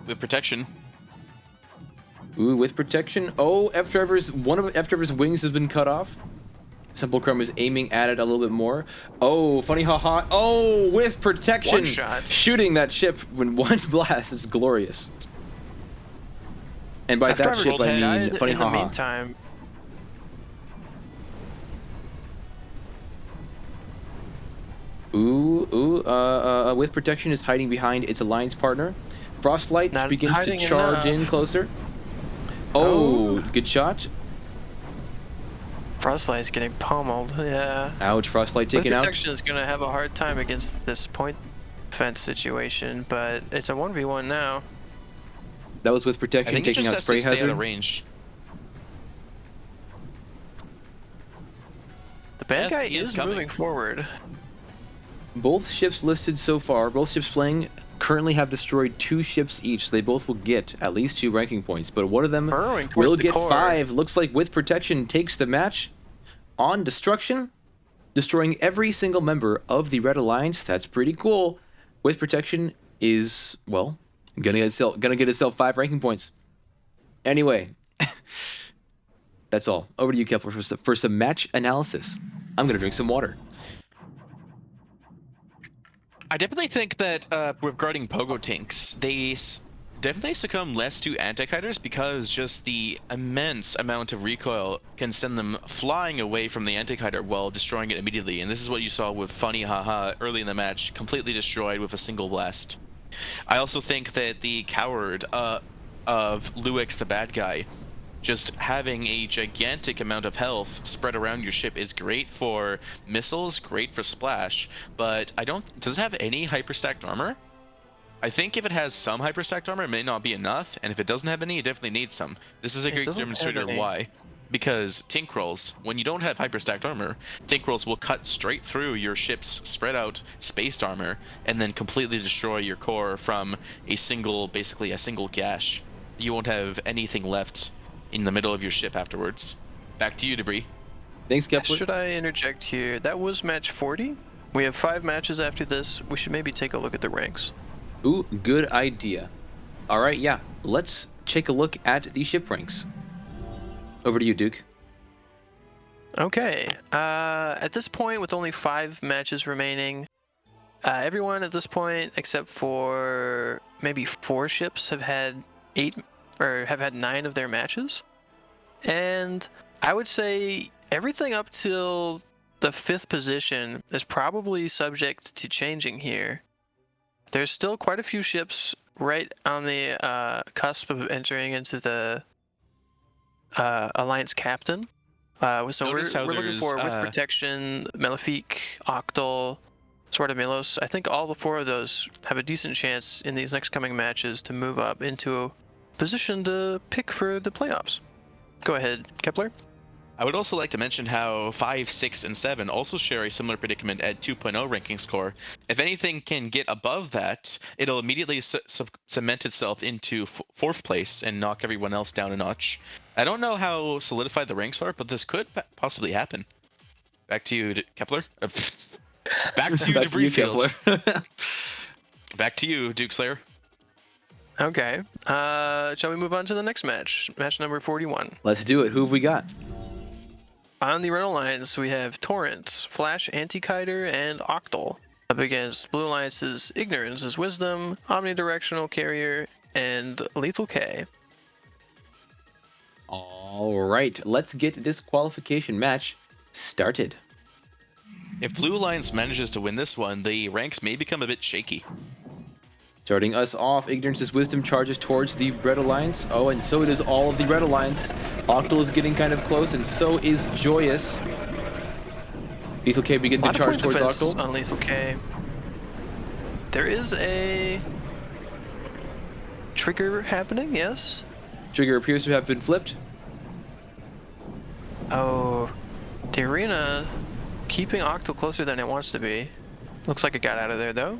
With protection. Ooh, with protection. Oh, one of F Driver's wings has been cut off. Simplechrome is aiming at it a little bit more. Oh, Funny Haha. Oh, with protection. One shot. Shooting that ship when one blast is glorious. And by F that Driver ship, I mean died Funny in the Haha. meantime. With protection is hiding behind its alliance partner. Frostlight Not begins to hiding charge in enough. closer. Oh, good shot. Frostlight's getting pummeled, yeah. Ouch, Frostlight With taken out. Protection is going to have a hard time against this point defense situation, but it's a 1v1 now. That was with I protection think it taking just out has Spray to stay out Hazard. of range. The bad Yeah, guy he is is coming. moving forward. Both ships listed so far, both ships playing, currently have destroyed 2 ships each. So they both will get at least 2 ranking points, but one of them Burrowing towards will the get core. 5. Looks like with protection takes the match on destruction, destroying every single member of the Red Alliance. That's pretty cool. With protection is, well, gonna get itself 5 ranking points. Anyway, that's all. Over to you, Kepler, for some match analysis. I'm gonna drink some water. I definitely think that regarding pogo tanks, they definitely succumb less to anti-kiters because just the immense amount of recoil can send them flying away from the anti-kiter while destroying it immediately. And this is what you saw with Funny Haha early in the match, completely destroyed with a single blast. I also think that the coward of Luix the Bad Guy, just having a gigantic amount of health spread around your ship is great for missiles, great for splash, but does it have any hyperstacked armor? I think if it has some hyperstacked armor, it may not be enough, and if it doesn't have any, it definitely needs some. This is a great doesn't have demonstrator any. why. Because tank rolls, when you don't have hyperstacked armor, tank rolls will cut straight through your ship's spread out spaced armor and then completely destroy your core from basically a single gash. You won't have anything left in the middle of your ship afterwards. Back to you, Debris. Thanks, Kepler. Should I interject here? That was match 40. We have 5 matches after this. We should maybe take a look at the ranks. Ooh, good idea. All right, yeah. Let's take a look at the ship ranks. Over to you, Duke. Okay. At this point, with only 5 matches remaining, everyone at this point, except for maybe 4 ships, have had 9 of their matches. And I would say everything up till the 5th position is probably subject to changing here. There's still quite a few ships right on the cusp of entering into the Alliance Captain. So we're looking for with protection, Malefique, Octal, Sword of Milos. I think all the 4 of those have a decent chance in these next coming matches to move up into a position to pick for the playoffs. Go ahead, Kepler. I would also like to mention how 5, 6, and 7 also share a similar predicament at 2.0 ranking score. If anything can get above that, it'll immediately cement itself into 4th place and knock everyone else down a notch. I don't know how solidified the ranks are, but this could possibly happen. Back to you, Kepler. Back to you, Back Debris to you, Field. Kepler. Back to you, Duke Slayer. Okay. Shall we move on to the next match? Match number 41. Let's do it. Who have we got? On the Red Alliance, we have Torrent, Flash Anti-Kiter, and Octal. Up against Blue Alliance's Ignorance is Wisdom, Omnidirectional Carrier, and Lethal K. All right, let's get this qualification match started. If Blue Alliance manages to win this one, the ranks may become a bit shaky. Starting us off, Ignorance's Wisdom charges towards the Red Alliance. Oh, and so does all of the Red Alliance. Octal is getting kind of close, and so is Joyous. Lethal K begins to charge towards Octal. On Lethal K. There is a trigger happening, yes? Trigger appears to have been flipped. Oh, the arena keeping Octal closer than it wants to be. Looks like it got out of there, though.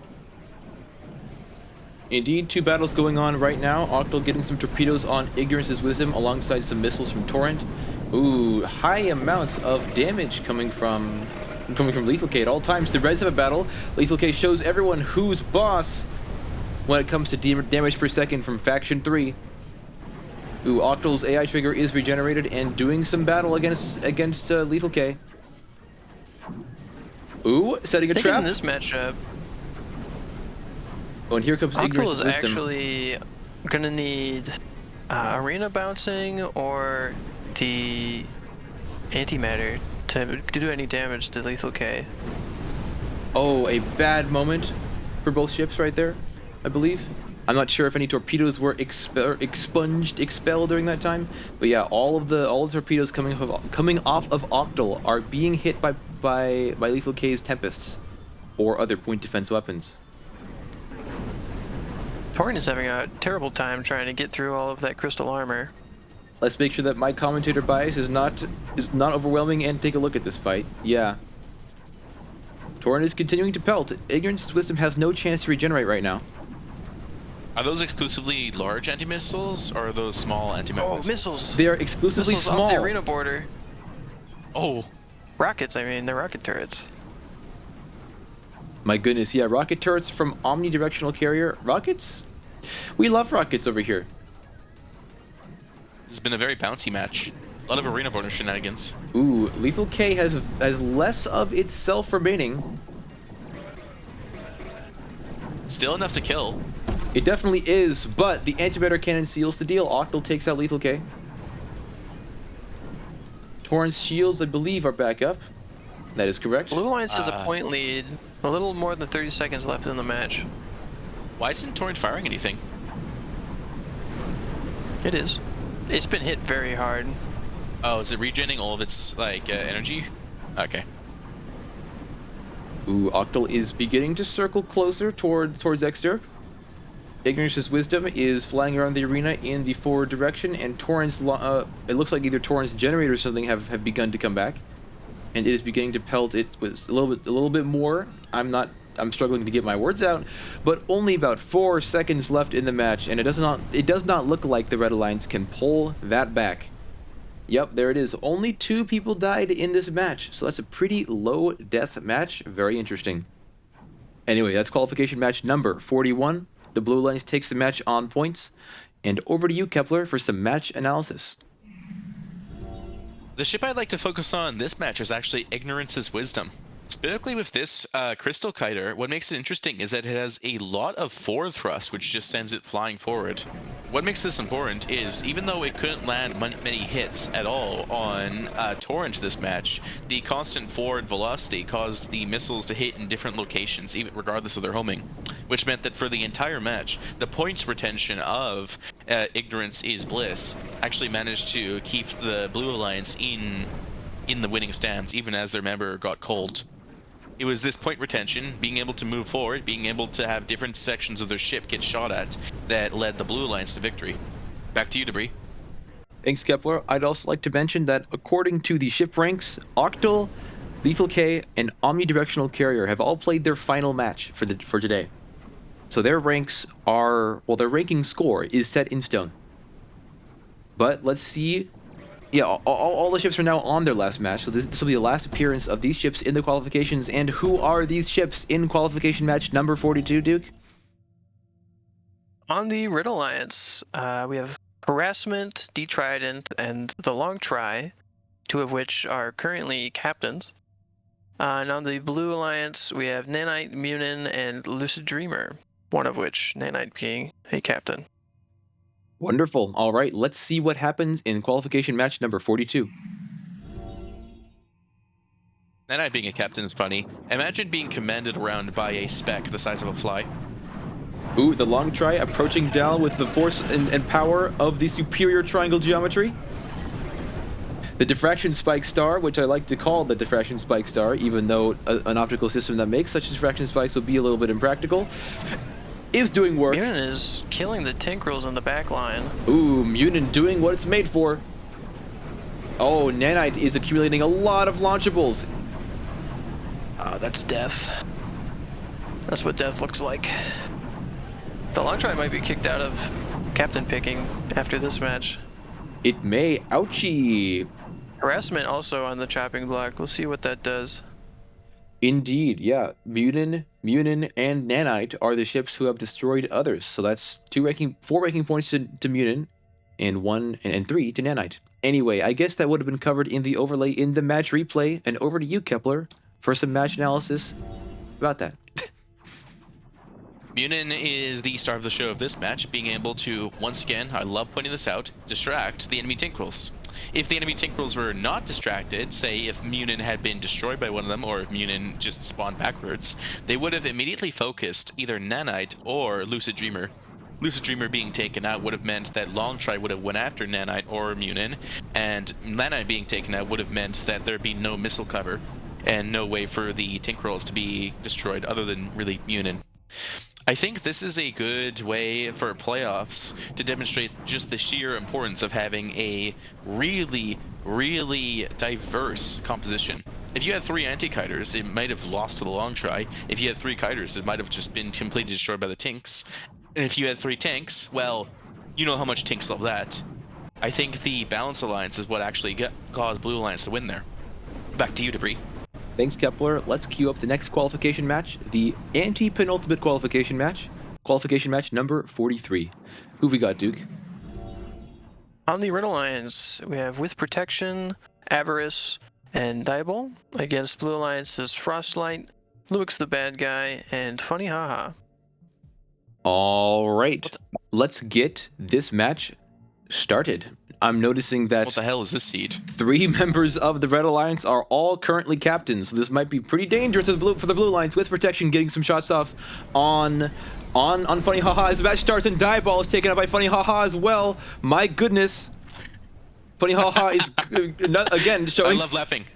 Indeed, two battles going on right now. Octal getting some torpedoes on Ignorance's Wisdom alongside some missiles from Torrent. Ooh, high amounts of damage coming from Lethal K at all times. The Reds have a battle. Lethal K shows everyone who's boss when it comes to damage per second from Faction 3. Ooh, Octal's AI trigger is regenerated and doing some battle against Lethal K. Ooh, setting a trap. In this matchup, oh, and here comes Octal Ignorance's is Wisdom. actually gonna need arena bouncing or the antimatter to do any damage to Lethal K. Oh, a bad moment for both ships right there, I believe. I'm not sure if any torpedoes were expelled during that time, but yeah, all the torpedoes coming off of Octal are being hit by Lethal K's Tempests or other point defense weapons. Torrent is having a terrible time trying to get through all of that crystal armor. Let's make sure that my commentator bias is not overwhelming and take a look at this fight. Yeah. Torrent is continuing to pelt. Ignorance's Wisdom has no chance to regenerate right now. Are those exclusively large anti-missiles, or are those small anti-missiles? Oh, missiles! They are exclusively Missiles small. off the arena border. Oh. Rockets, I mean, they're rocket turrets. My goodness, yeah, rocket turrets from omnidirectional carrier. Rockets? We love rockets over here. It's been a very bouncy match. A lot of arena border shenanigans. Ooh, Lethal K has less of itself remaining. Still enough to kill. It definitely is, but the antimatter cannon seals the deal. Octal takes out Lethal K. Torrent's shields, I believe, are back up. That is correct. Blue Alliance has a point lead. A little more than 30 seconds left in the match. Why isn't Torrent firing anything? It is. It's been hit very hard. Oh, is it regenerating all of its energy? Okay. Ooh, Octal is beginning to circle closer towards Exter. Ignorance's Wisdom is flying around the arena in the forward direction, and Torrent's it looks like either Torrent's generator or something have begun to come back, and it is beginning to pelt it with a little bit more. I'm struggling to get my words out, but only about 4 seconds left in the match, and it does not look like the Red Alliance can pull that back. Yep, there it is. Only 2 people died in this match, so that's a pretty low death match. Very interesting. Anyway, that's qualification match number 41. The Blue Alliance takes the match on points. And over to you, Kepler, for some match analysis. The ship I'd like to focus on this match is actually Ignorance's Wisdom. Specifically with this Crystal Kiter, what makes it interesting is that it has a lot of forward thrust, which just sends it flying forward. What makes this important is, even though it couldn't land many hits at all on Torrent this match, the constant forward velocity caused the missiles to hit in different locations, even regardless of their homing, which meant that for the entire match, the points retention of Ignorance is Bliss actually managed to keep the Blue Alliance in the winning stance, even as their member got cold. It was this point retention, being able to move forward, being able to have different sections of their ship get shot at, that led the Blue Alliance to victory. Back to you, Debris. Thanks, Kepler. I'd also like to mention that according to the ship ranks, Octal, Lethal K, and Omnidirectional Carrier have all played their final match for today. So their ranks are, well, their ranking score is set in stone. But let's see. Yeah, all the ships are now on their last match, so this will be the last appearance of these ships in the qualifications. And who are these ships in qualification match number 42, Duke? On the Red Alliance, we have Harassment, Detrident, and the Long Try, 2 of which are currently captains. And on the Blue Alliance, we have Nanite, Munin, and Lucid Dreamer, 1 of which, Nanite being a captain. Wonderful. All right, let's see what happens in qualification match number 42. Nanite being a captain is funny. Imagine being commanded around by a speck the size of a fly. Ooh, the Long Try approaching Dal with the force and power of the superior triangle geometry. The Diffraction Spike Star, which I like to call the Diffraction Spike Star, even though an optical system that makes such diffraction spikes would be a little bit impractical, is doing work. Munin is killing the Tinkrels in the back line. Ooh, Munin doing what it's made for. Oh, Nanite is accumulating a lot of launchables. That's death. That's what death looks like. The long try might be kicked out of captain picking after this match. It may. Ouchie. Harassment also on the chopping block. We'll see what that does. Indeed, yeah. Munin, and Nanite are the ships who have destroyed others. So that's 4 ranking points to Munin, and 1 and 3 to Nanite. Anyway, I guess that would have been covered in the overlay in the match replay. And over to you, Kepler, for some match analysis about that. Munin is the star of the show of this match, being able to, once again, I love pointing this out, distract the enemy Tinkrels. If the enemy Tinkrels were not distracted, say if Munin had been destroyed by one of them, or if Munin just spawned backwards, they would have immediately focused either Nanite or Lucid Dreamer. Lucid Dreamer being taken out would have meant that Long Try would have went after Nanite or Munin, and Nanite being taken out would have meant that there'd be no missile cover, and no way for the Tinkrels to be destroyed other than really Munin. I think this is a good way for playoffs to demonstrate just the sheer importance of having a really, really diverse composition. If you had 3 anti-kiters, it might have lost to the long try. If you had 3 kiters, it might have just been completely destroyed by the tinks. And if you had 3 tanks, well, you know how much tinks love that. I think the balance alliance is what actually caused Blue Alliance to win there. Back to you, Debris. Thanks, Kepler. Let's queue up the next qualification match, the anti-penultimate qualification match. Qualification match number 43. Who we got, Duke? On the Red Alliance, we have With Protection, Avarice, and Diabol against Blue Alliance's Frostlight, Luix the Bad Guy, and Funny Haha. All right. Let's get this match started. I'm noticing that What the hell is this seed? 3 members of the Red Alliance are all currently captains, so this might be pretty dangerous for the Blue Alliance. With Protection getting some shots off on Funny Haha as the match starts, and Diabol is taken up by Funny Haha as well. My goodness. Funny Haha is again showing. I love laughing.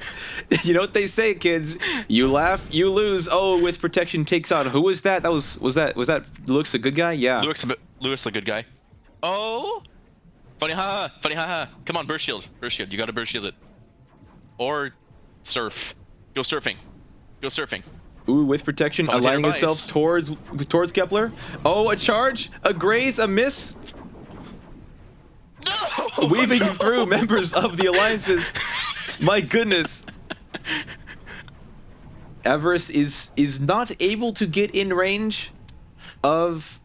You know what they say, kids? You laugh, you lose. Oh, With Protection takes out. Who was that? Was that Luix the good guy? Yeah. Luix the good guy. Oh. Funny haha. Come on, burst shield. You gotta burst shield it. Or surf. Go surfing. Ooh, With Protection aligning itself towards Kepler. Oh, a charge, a graze, a miss. No! Weaving through members of the alliances. My goodness. Avarice is not able to get in range of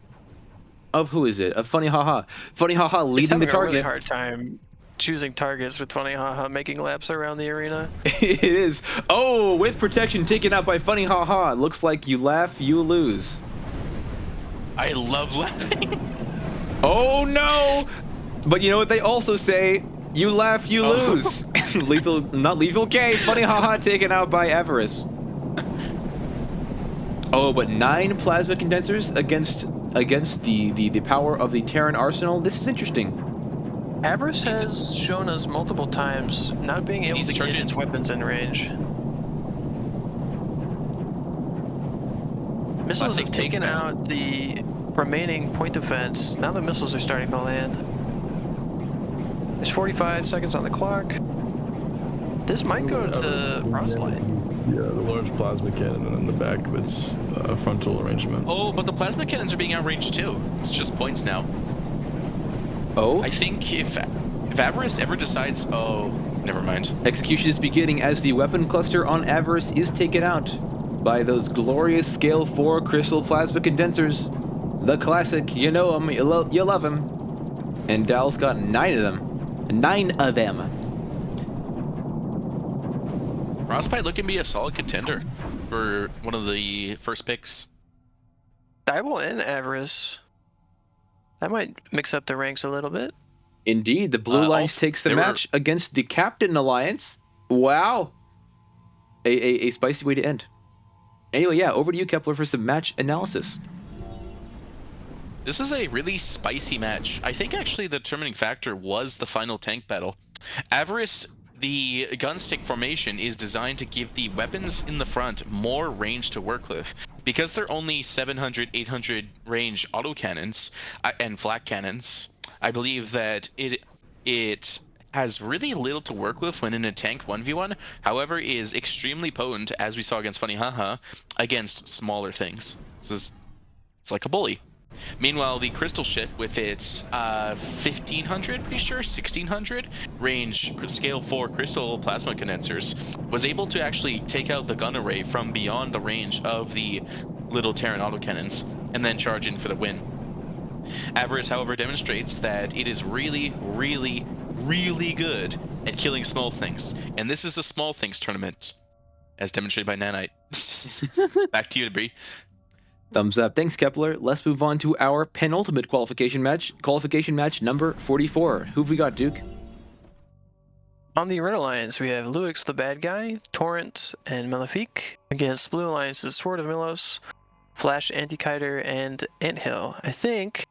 who is it? Of Funny Haha. Funny Haha leading the target. A really hard time choosing targets with Funny Haha making laps around the arena. It is. Oh, With Protection taken out by Funny Haha. Looks like you laugh, you lose. I love laughing. Oh no! But you know what they also say? You laugh, you lose. Not lethal K. Funny Haha taken out by Avarice. Oh, but 9 plasma condensers against the power of the Terran arsenal. This is interesting. Avarice has shown us multiple times not being able to get its weapons in range. Missiles have taken out the remaining point defense. Now the missiles are starting to land. There's 45 seconds on the clock. This might go to Frostlight. Yeah, the large plasma cannon and in the back of its frontal arrangement. Oh, but the plasma cannons are being outranged too. It's just points now. Oh? I think if Avarice ever decides, oh, never mind. Execution is beginning as the weapon cluster on Avarice is taken out by those glorious Scale 4 crystal plasma condensers. The classic, you know them, you love them. And Dal's got 9 of them. 9 of them. Frostbite looking to be a solid contender for one of the first picks. Diabol and Avarice. That might mix up the ranks a little bit. Indeed, the Blue Alliance takes the match against the Captain Alliance. Wow. A spicy way to end. Anyway, yeah, over to you, Kepler, for some match analysis. This is a really spicy match. I think actually the determining factor was the final tank battle. Avarice, the gunstick formation, is designed to give the weapons in the front more range to work with. Because they're only 700, 800 range autocannons and flak cannons, I believe that it has really little to work with when in a tank 1v1, however, is extremely potent, as we saw against Funny Haha, against smaller things. It's like a bully. Meanwhile, the Crystal ship with its 1500, pretty sure, 1600 range scale 4 crystal plasma condensers was able to actually take out the gun array from beyond the range of the little Terran autocannons and then charge in for the win. Avarice, however, demonstrates that it is really, really, really good at killing small things. And this is a small things tournament, as demonstrated by Nanite. Back to you, Debris. Thumbs up. Thanks, Kepler. Let's move on to our penultimate qualification match. Qualification match number 44. Who've we got, Duke? On the Red Alliance, we have Luix the Bad Guy, Torrent, and Malefique against Blue Alliance's Sword of Milos, Flash Antikiter, and Anthill. I think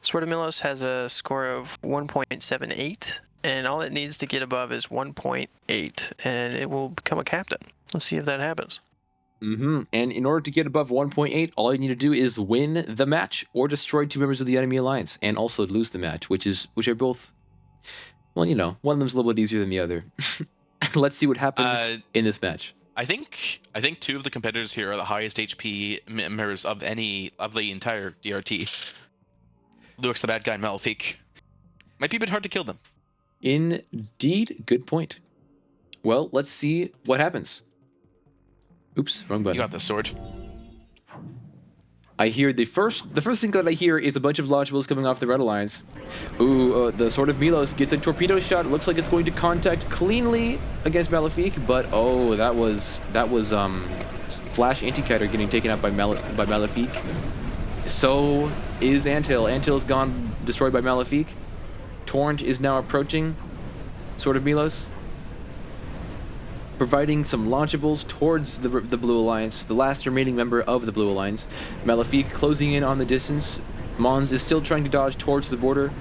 Sword of Milos has a score of 1.78, and all it needs to get above is 1.8, and it will become a captain. Let's see if that happens. And in order to get above 1.8, all you need to do is win the match or destroy 2 members of the enemy alliance, and also lose the match, which are both, well, you know, one of them's a little bit easier than the other. Let's see what happens in this match. I think 2 of the competitors here are the highest HP members of the entire DRT. Luix the Bad Guy and Malefique. Might be a bit hard to kill them. Indeed, good point. Well, let's see what happens. Oops, wrong button. You got the sword. I hear the first thing that I hear is a bunch of launchables coming off the Red Alliance. Ooh, the Sword of Milos gets a torpedo shot. It looks like it's going to contact cleanly against Malefique, but oh, that was Flash Antikiter getting taken out by Malefique. So is Anthill. Antill's gone, destroyed by Malefique. Torrent is now approaching Sword of Milos, providing some launchables towards the Blue Alliance, the last remaining member of the Blue Alliance. Malefique closing in on the distance. Mons is still trying to dodge towards the border.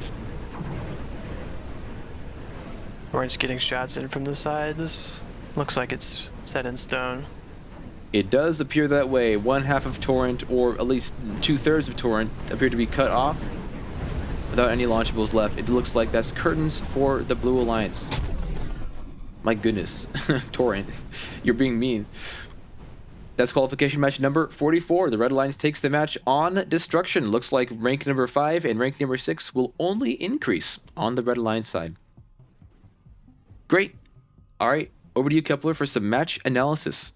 Torrent's getting shots in from the sides. Looks like it's set in stone. It does appear that way. One half of Torrent, or at least 2/3 of Torrent, appear to be cut off without any launchables left. It looks like that's curtains for the Blue Alliance. My goodness, Torrent, you're being mean. That's qualification match number 44. The Red Alliance takes the match on destruction. Looks like rank number 5 and rank number 6 will only increase on the Red Alliance side. Great. All right, over to you, Kepler, for some match analysis.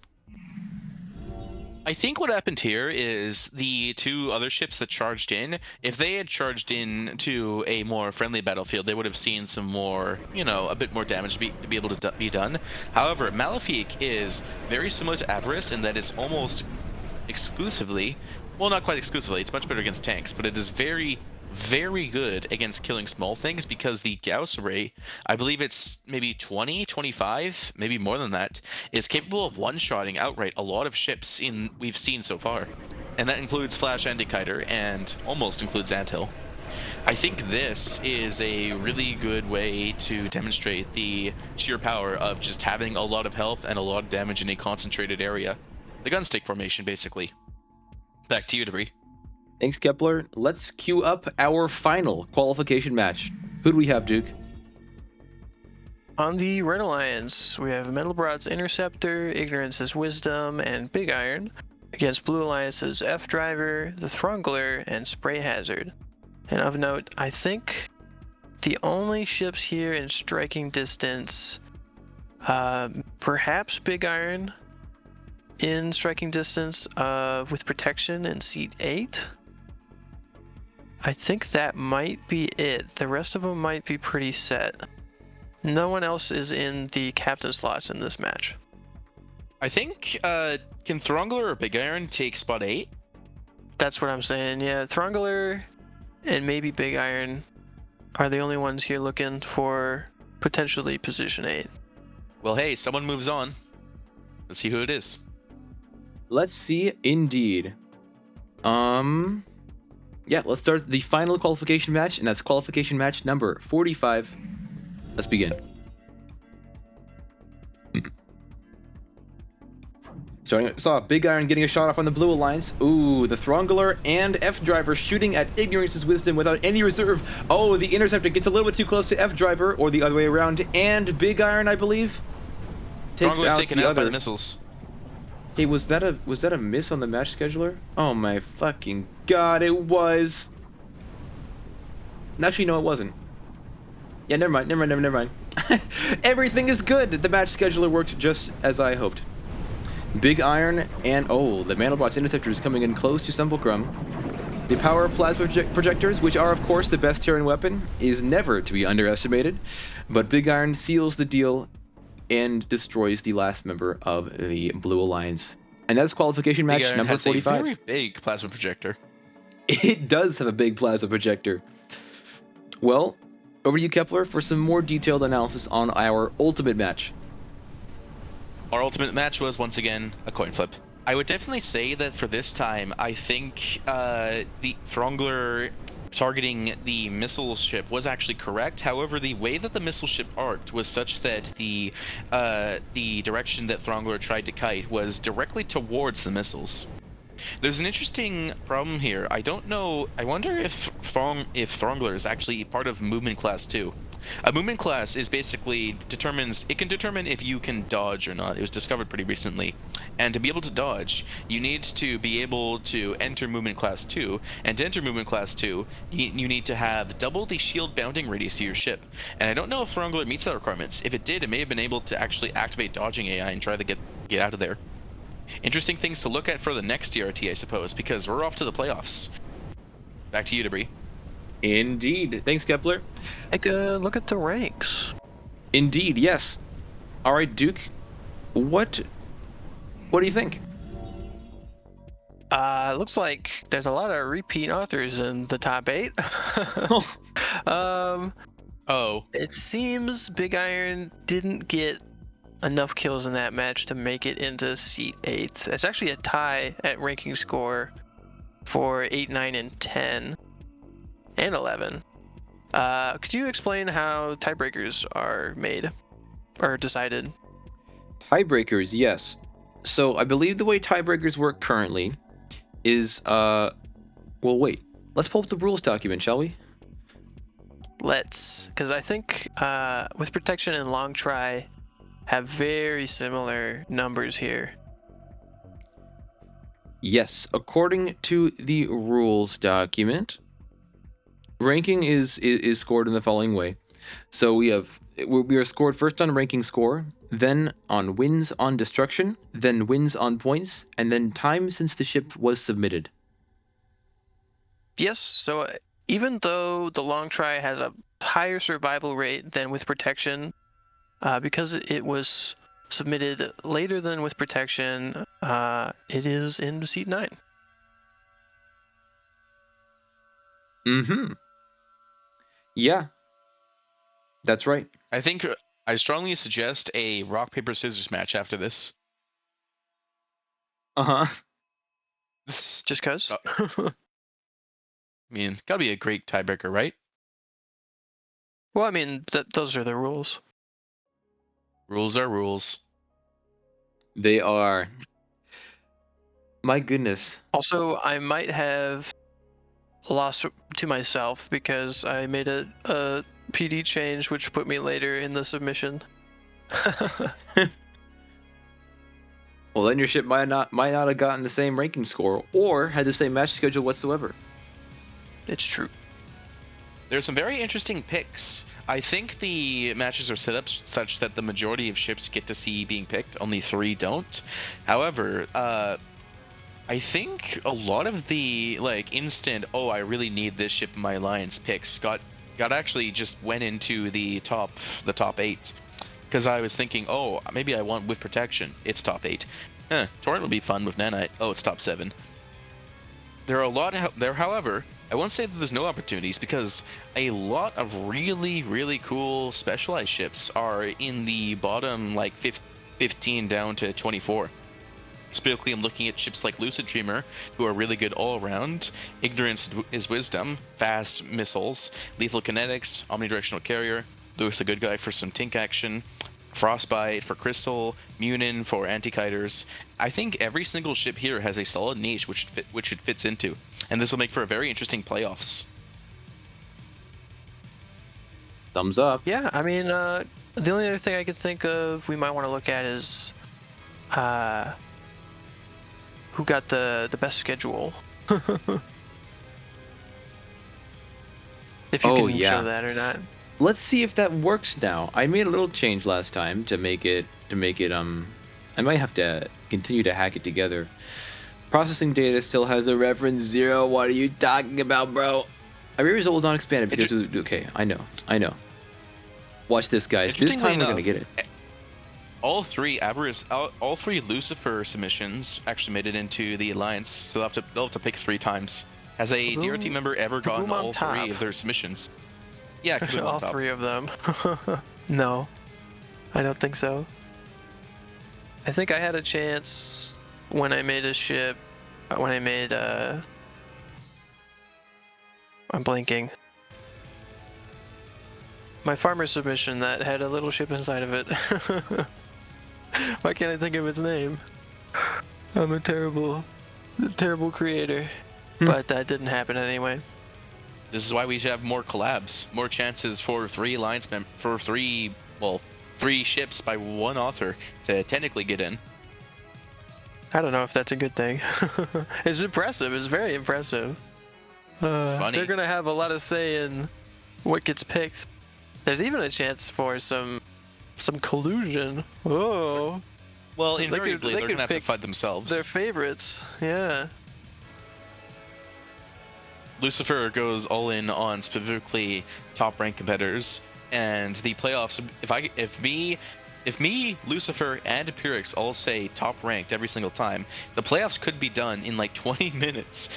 I think what happened here is the 2 other ships that charged in, if they had charged in to a more friendly battlefield, they would have seen some more, you know, a bit more damage to be able to be done. However, Malefique is very similar to Avarice in that it's almost exclusively, well, not quite exclusively, it's much better against tanks, but it is very, very good against killing small things because the Gauss array, I believe it's maybe 20, 25, maybe more than that, is capable of one-shotting outright a lot of ships we've seen so far. And that includes Flash Antikiter and almost includes Anthill. I think this is a really good way to demonstrate the sheer power of just having a lot of health and a lot of damage in a concentrated area. The gunstick formation, basically. Back to you, Debris. Thanks, Kepler. Let's queue up our final qualification match. Who do we have, Duke? On the Red Alliance, we have Metalbrod's Interceptor, Ignorance's Wisdom, and Big Iron against Blue Alliance's F-Driver, the Throngler, and Spray Hazard. And of note, I think the only ships here in striking distance, perhaps Big Iron in striking distance with protection in seat 8. I think that might be it. The rest of them might be pretty set. No one else is in the captain slots in this match. I think, can Throngler or Big Iron take spot 8? That's what I'm saying, yeah. Throngler and maybe Big Iron are the only ones here looking for potentially position 8. Well, hey, someone moves on. Let's see who it is. Let's see, indeed. Yeah, let's start the final qualification match, and that's qualification match number 45. Let's begin. Saw Big Iron getting a shot off on the Blue Alliance. Ooh, the Throngler and F-Driver shooting at Ignorance's Wisdom without any reserve. Oh, the Interceptor gets a little bit too close to F-Driver, or the other way around, and Big Iron, I believe, takes Throngler's out taken the out other. by the missiles. Hey, was that a miss on the match scheduler? Oh my fucking god, it was. Actually, no, it wasn't. Yeah, never mind. Everything is good. The match scheduler worked just as I hoped. Big Iron and, oh, the Mandelbrot's Interceptor is coming in close to Sepulchrum. The power of plasma projectors, which are of course the best Terran weapon, is never to be underestimated, but Big Iron seals the deal and destroys the last member of the Blue Alliance. And that's qualification match Big Iron number has 45. a very big plasma projector. It does have a big plasma projector. Well, over to you, Kepler, for some more detailed analysis on our ultimate match. Our ultimate match was once again a coin flip. I would definitely say that for this time, I think the Throngler targeting the missile ship was actually correct. However, the way that the missile ship arced was such that the direction that Throngler tried to kite was directly towards the missiles. There's an interesting problem here. I don't know. I wonder if Throngler is actually part of movement class 2. A movement class is basically it can determine if you can dodge or not. It was discovered pretty recently. And to be able to dodge, you need to be able to enter movement class 2. And to enter movement class 2, you need to have double the shield bounding radius of your ship. And I don't know if Throngler meets that requirements. If it did, it may have been able to actually activate dodging AI and try to get out of there. Interesting things to look at for the next DRT, I suppose, because we're off to the playoffs. Back to you, Debris. Indeed. Thanks, Kepler. Take a look at the ranks. Indeed, yes. All right, Duke. What do you think? Looks like there's a lot of repeat authors in the top 8. It seems Big Iron didn't get enough kills in that match to make it into seat 8. It's actually a tie at ranking score for 8, 9, and 10, and 11. Could you explain how tiebreakers are made or decided? Tiebreakers, yes. So I believe the way tiebreakers work currently is, well, wait. Let's pull up the rules document, shall we? Let's, because I think with protection and long try have very similar numbers here. Yes, according to the rules document, ranking is scored in the following way. So we are scored first on ranking score, then on wins on destruction, then wins on points, and then time since the ship was submitted. Yes, so even though the long try has a higher survival rate than with protection, because it was submitted later than with protection, it is in seat 9. Mm-hmm. Yeah. That's right. I think I strongly suggest a rock, paper, scissors match after this. Uh-huh. Just because? I mean, gotta be a great tiebreaker, right? Well, I mean, those are the rules. Rules are rules. They are. My goodness. Also, I might have lost to myself because I made a PD change which put me later in the submission. Well, then your ship might not have gotten the same ranking score or had the same match schedule whatsoever. It's true. There's some very interesting picks. I think the matches are set up such that the majority of ships get to see being picked, only 3 don't. However, I think a lot of the instant, oh, I really need this ship in my alliance picks got actually just went into the top 8. Because I was thinking, oh, maybe I want with protection. It's top 8. Torrent will be fun with nanite. Oh, it's top 7. There are a lot there, however, I won't say that there's no opportunities because a lot of really, really cool specialized ships are in the bottom 15 down to 24. Specifically, I'm looking at ships like Lucid Dreamer, who are really good all around. Ignorance is wisdom, fast missiles, lethal kinetics, omnidirectional carrier, Lewis the good guy for some tink action, Frostbite for crystal, Munin for anti-kiters. I think every single ship here has a solid niche which it fits into, and this will make for a very interesting playoffs. Thumbs up. Yeah, I mean, the only other thing I could think of we might want to look at is who got the best schedule. If you Oh, can yeah. show that or not. Let's see if that works now. I made a little change last time to make it I might have to continue to hack it together. Processing data still has a reference 0. What are you talking about, bro? I re-resolved on expanded because it was okay. I know. Watch this, guys. This time we're gonna get it. All three Lucifer submissions actually made it into the alliance, so they'll have to pick 3 times. Has a DRT member ever gotten all 3 of their submissions? Yeah, Kaboom all on top. 3 of them. No, I don't think so. I think I had a chance when I made a ship. When I made I'm blanking. My farmer submission that had a little ship inside of it. Why can't I think of its name? I'm a terrible creator. But that didn't happen anyway. This is why we should have more collabs, more chances for 3 alliance for 3 ships by 1 author to technically get in. I don't know if that's a good thing. It's impressive. It's very impressive. It's funny. They're gonna have a lot of say in what gets picked. There's even a chance for some collusion. Oh. Well, They invariably, could they're gonna have to pick fight themselves. Their favorites. Yeah. Lucifer goes all in on specifically top ranked competitors, and the playoffs. If me, Lucifer, and Empirix all say top ranked every single time, the playoffs could be done in like 20 minutes.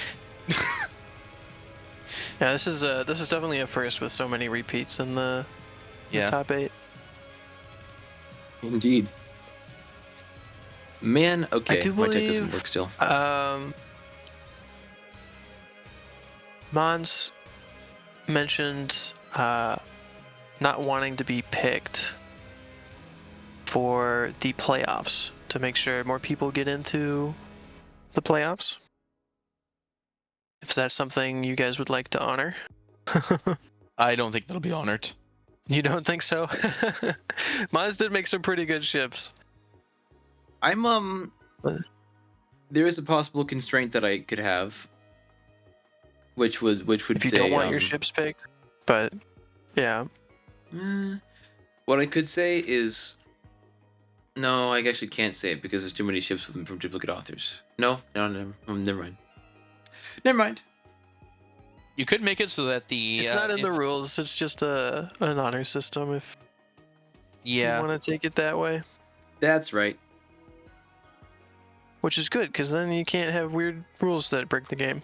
Yeah, this is definitely a first with so many repeats in the top 8. Indeed. Man, okay. I do My tech doesn't believe, work still. Mons mentioned not wanting to be picked for the playoffs to make sure more people get into the playoffs. If that's something you guys would like to honor. I don't think that'll be honored. You don't think so? Mons did make some pretty good ships. I'm there is a possible constraint that I could have, which would If you say don't want your ships picked, but yeah. What I could say is no, I actually can't say it because there's too many ships from duplicate authors. No, never mind. Never mind. You could make it so that It's not in the rules. It's just an honor system. If you want to take it that way, That's right. which is good because then you can't have weird rules that break the game.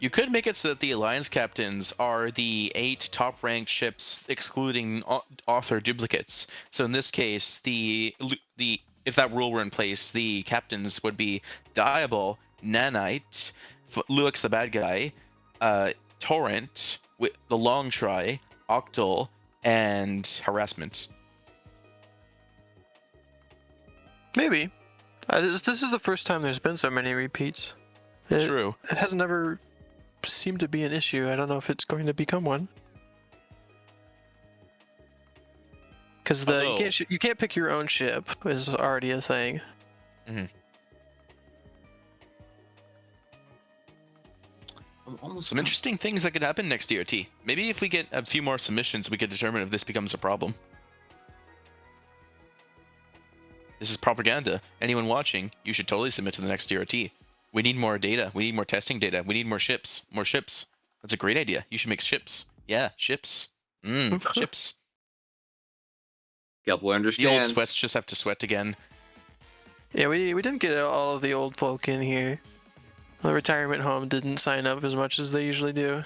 You could make it so that the alliance captains are the 8 top-ranked ships, excluding author duplicates. So in this case, if that rule were in place, the captains would be Diabol, Nanite, Luix the bad guy, Torrent, the Long Try, Octal, and Harassment. Maybe. This is the first time there's been so many repeats. True. It hasn't ever seemed to be an issue. I don't know if it's going to become one. Because you can't pick your own ship is already a thing. Some interesting things that could happen next DRT. Maybe if we get a few more submissions, we could determine if this becomes a problem. This is propaganda. Anyone watching, you should totally submit to the next DRT. We need more data. We need more testing data. We need more ships. More ships. That's a great idea. You should make ships. Yeah, ships. Ships. Galvoy The old understands. sweats just have to sweat again. Yeah, we didn't get all of the old folk in here. The retirement home didn't sign up as much as they usually do.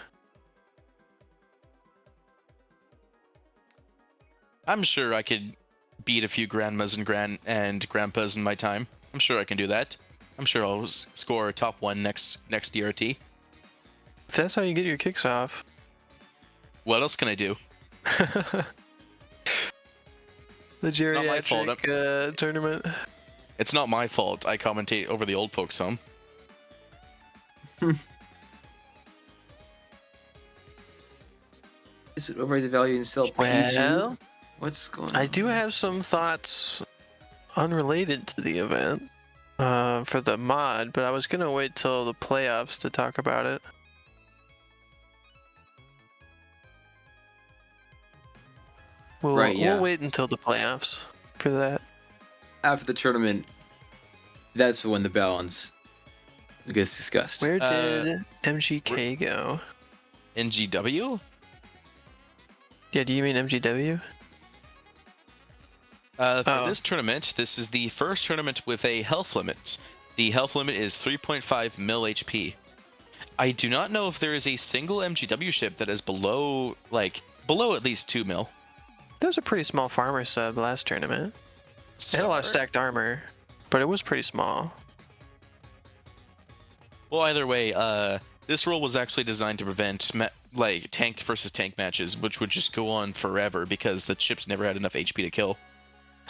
I'm sure I could beat a few grandmas and grandpas in my time. I'm sure I can do that. I'm sure I'll score a top 1 next DRT. If that's how you get your kicks off. What else can I do? The not my fault. geriatric tournament. It's not my fault. I commentate over the old folks' home. Is it over the value and sell PG? Well, What's going on? I do have some thoughts unrelated to the event for the mod, but I was gonna wait till the playoffs to talk about it. Right, yeah. We'll wait until the playoffs for that. After the tournament, that's when the balance gets discussed. Where did MGK go? NGW? Yeah, do you mean MGW? For this tournament, this is the first tournament with a health limit. The health limit is 3.5 mil HP. I do not know if there is a single MGW ship that is below at least 2 mil. There was a pretty small farmer sub last tournament. It had a lot of stacked armor, but it was pretty small. Well, either way, this rule was actually designed to prevent tank versus tank matches, which would just go on forever because the ships never had enough HP to kill.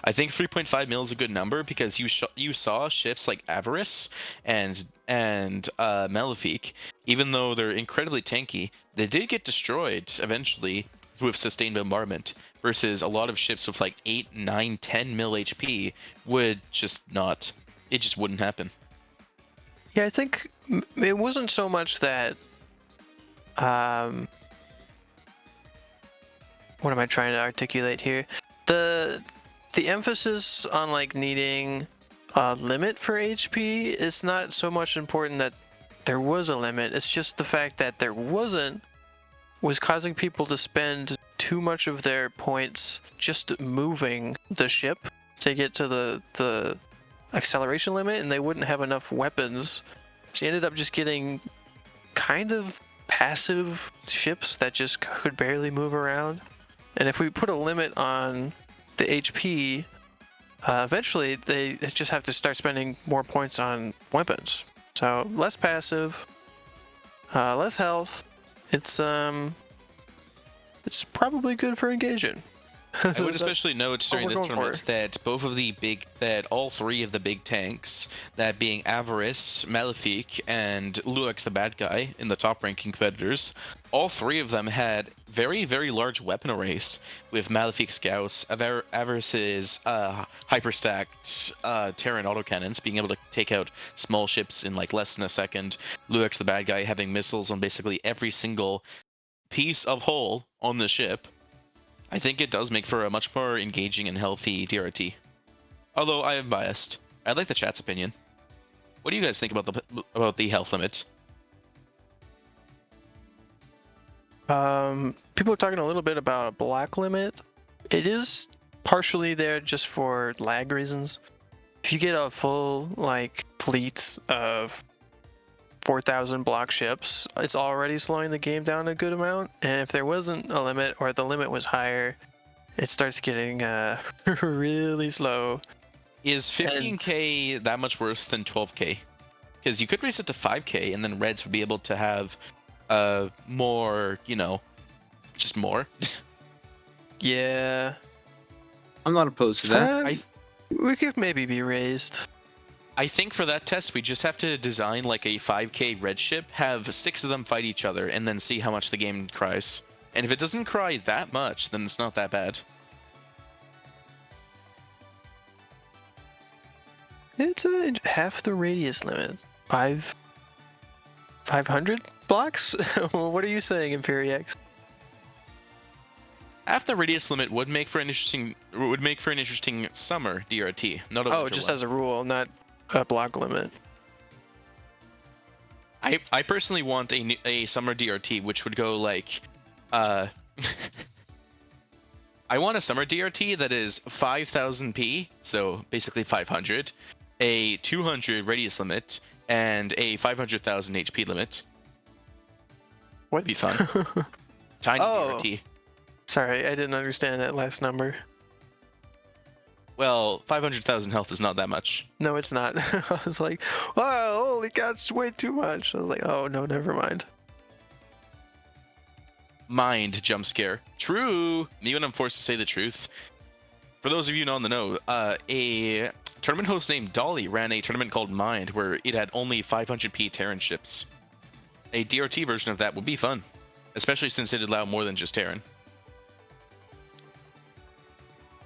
I think 3.5 mil is a good number because you saw ships like Avarice and Malefic, even though they're incredibly tanky, they did get destroyed eventually with sustained bombardment. Versus a lot of ships with like 8, 9, 10 mil HP would just not. It just wouldn't happen. Yeah, I think it wasn't so much that. What am I trying to articulate here? The emphasis on like needing a limit for HP is not so much important that there was a limit. It's just the fact that there wasn't was causing people to spend too much of their points just moving the ship to get to the acceleration limit, and they wouldn't have enough weapons. So you ended up just getting kind of passive ships that just could barely move around. And if we put a limit on the HP, eventually they just have to start spending more points on weapons. So less passive, less health. It's probably good for engaging. I would especially note during this tournament that all three of the big tanks, that being Avarice, Malefic, and Luex the bad guy in the top ranking competitors, all three of them had very, very large weapon arrays, with Malefic's Gauss, Avarice's hyperstacked Terran autocannons being able to take out small ships in like less than a second, Luex the bad guy having missiles on basically every single piece of hull on the ship. I think it does make for a much more engaging and healthy DRT. Although I am biased. I'd like the chat's opinion. What do you guys think about the health limit? People are talking a little bit about a block limit. It is partially there just for lag reasons. If you get a full like fleet of 4,000 block ships, it's already slowing the game down a good amount. And if there wasn't a limit, or the limit was higher, it starts getting really slow. Is 15k that much worse than 12k? Because you could raise it to 5k, and then Reds would be able to have more, just more. Yeah. I'm not opposed to that. We could maybe be raised. I think for that test, we just have to design like a 5k red ship, have 6 of them fight each other, and then see how much the game cries. And if it doesn't cry that much, then it's not that bad. It's half the radius limit. 500 blocks? What are you saying, Imperiex? Half the radius limit would make for an interesting summer DRT, not a winter just one. as a rule, not a block limit. I personally want a summer DRT which would go like I want a summer DRT that is 5000p, so basically 500, a 200 radius limit, and a 500,000 HP limit. What'd be fun. Tiny DRT. Sorry, I didn't understand that last number. Well, 500,000 health is not that much. No, it's not. I was like, wow, holy god, it's way too much. I was like, oh no, never mind. Mind jump scare. True. Me when I'm forced to say the truth. For those of you not in the know, a tournament host named Dolly ran a tournament called Mind where it had only 500p Terran ships. A DRT version of that would be fun, especially since it allowed more than just Terran.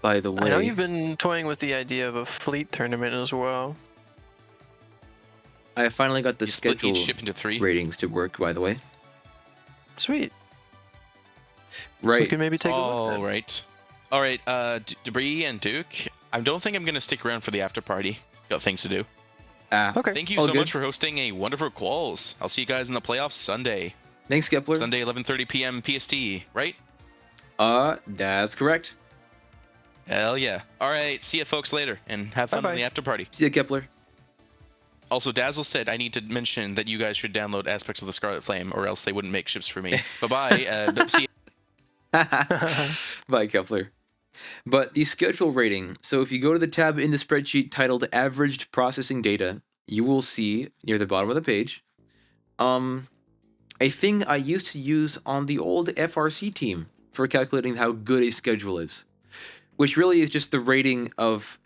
By the way, I know you've been toying with the idea of a fleet tournament as well. I finally got the You split schedule each ship into 3. ratings to work, by the way. Sweet. We Right. can maybe take a look. All Then. right. All right, Debris and Duke. I don't think I'm gonna stick around for the after party. Got things to do. Okay. Thank you all so good. much for hosting a wonderful quals. I'll see you guys in the playoffs Sunday. Thanks, Kepler. Sunday, 11:30 p.m. PST, right? That's correct. Hell yeah. All right, see you folks later, and have fun Bye-bye. on the after party. See ya, Kepler. Also, Dazzle said I need to mention that you guys should download Aspects of the Scarlet Flame, or else they wouldn't make ships for me. Bye-bye. See ya. Bye, Kepler. But the schedule rating. So if you go to the tab in the spreadsheet titled Averaged Processing Data, you will see near the bottom of the page a thing I used to use on the old FRC team for calculating how good a schedule is, which really is just the rating of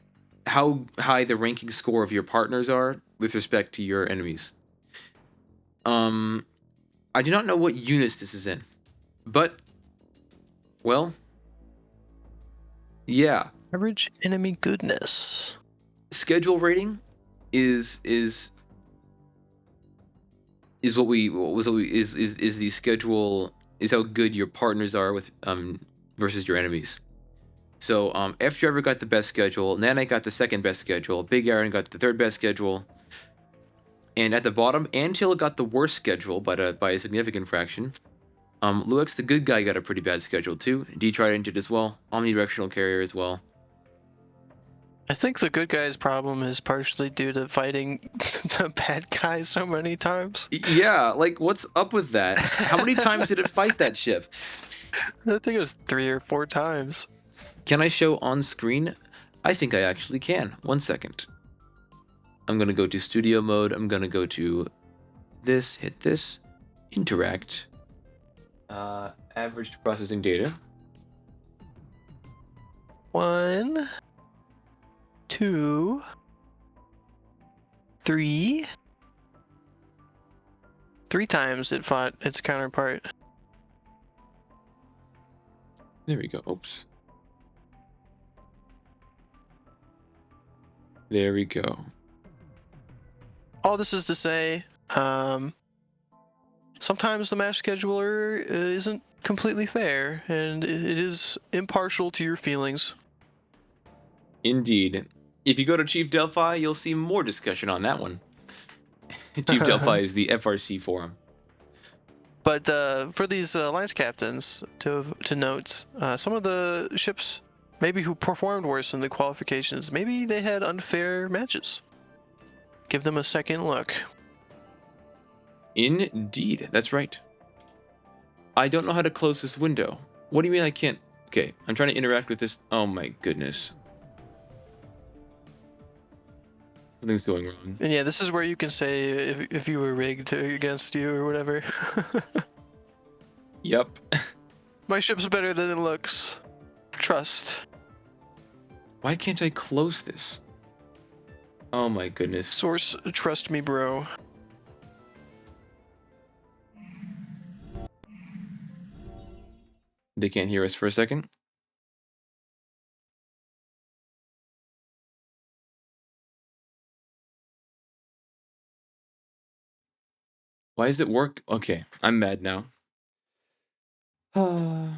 how high the ranking score of your partners are with respect to your enemies. I do not know what units this is in, but, well, yeah. Average enemy goodness. Schedule rating is the schedule is how good your partners are with versus your enemies. So F Driver got the best schedule, Nanite got the second best schedule, Big Aaron got the third best schedule, and at the bottom, Anthill got the worst schedule by a significant fraction. Luex the good guy got a pretty bad schedule too. D-Trident did as well. Omnidirectional Carrier as well. I think the good guy's problem is partially due to fighting the bad guy so many times. Yeah, like what's up with that? How many times did it fight that ship? I think it was 3 or 4 times. Can I show on screen? I think I actually can. 1 second. I'm gonna go to studio mode. I'm gonna go to this, hit this, interact, averaged processing data. 1, 2, 3. 3 times it fought its counterpart. There we go. Oops. There we go. All this is to say, sometimes the match scheduler isn't completely fair, and it is impartial to your feelings. Indeed. If you go to Chief Delphi, you'll see more discussion on that one. Chief Delphi is the FRC forum. But for these alliance captains, to note, some of the ships maybe who performed worse in the qualifications, maybe they had unfair matches. Give them a second look. Indeed, that's right. I don't know how to close this window. What do you mean I can't? Okay, I'm trying to interact with this. Oh my goodness. Something's going wrong. And yeah, this is where you can say if you were rigged against you or whatever. Yep. My ship's better than it looks. Trust. Why can't I close this? Oh my goodness. Source, trust me, bro. They can't hear us for a second. Why does it work? Okay, I'm mad now. I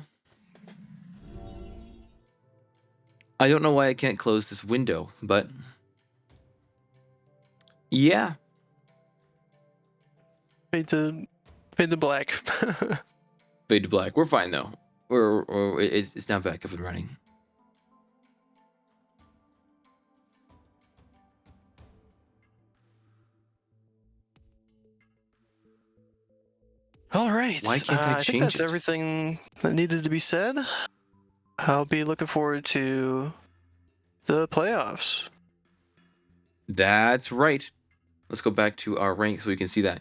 don't know why I can't close this window, but yeah. Fade to black. Fade to black. We're fine though. It's now back up and running. All right. Why can't I think change that's it? everything that needed to be said. I'll be looking forward to the playoffs. That's right. Let's go back to our rank so we can see that.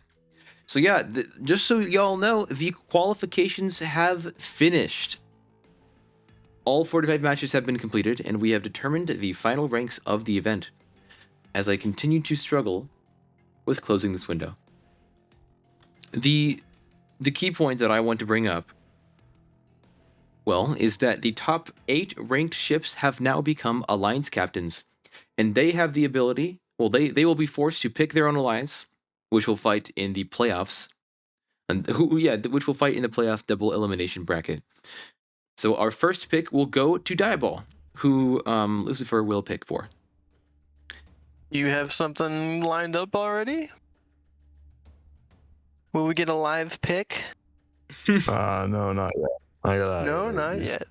So yeah, just so y'all know, the qualifications have finished. All 45 matches have been completed, and we have determined the final ranks of the event, as I continue to struggle with closing this window. The key point that I want to bring up, well, is that the top 8 ranked ships have now become alliance captains, and they have the ability, well, they will be forced to pick their own alliance, which will fight in the playoffs, and which will fight in the playoff double elimination bracket. So our first pick will go to Diaball, who Lucifer will pick for. You have something lined up already? Will we get a live pick? No, not yet. I gotta. No, not yet.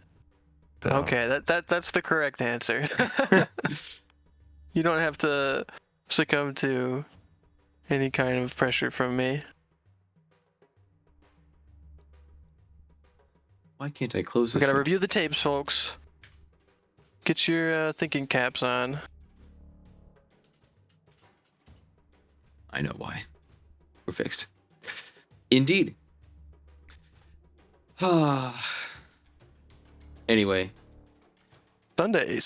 No. Okay, that's the correct answer. You don't have to succumb to any kind of pressure from me. Why can't I close We this? gotta one? review the tapes, folks. Get your thinking caps on. I know why. We're fixed. Indeed. Anyway, Sunday.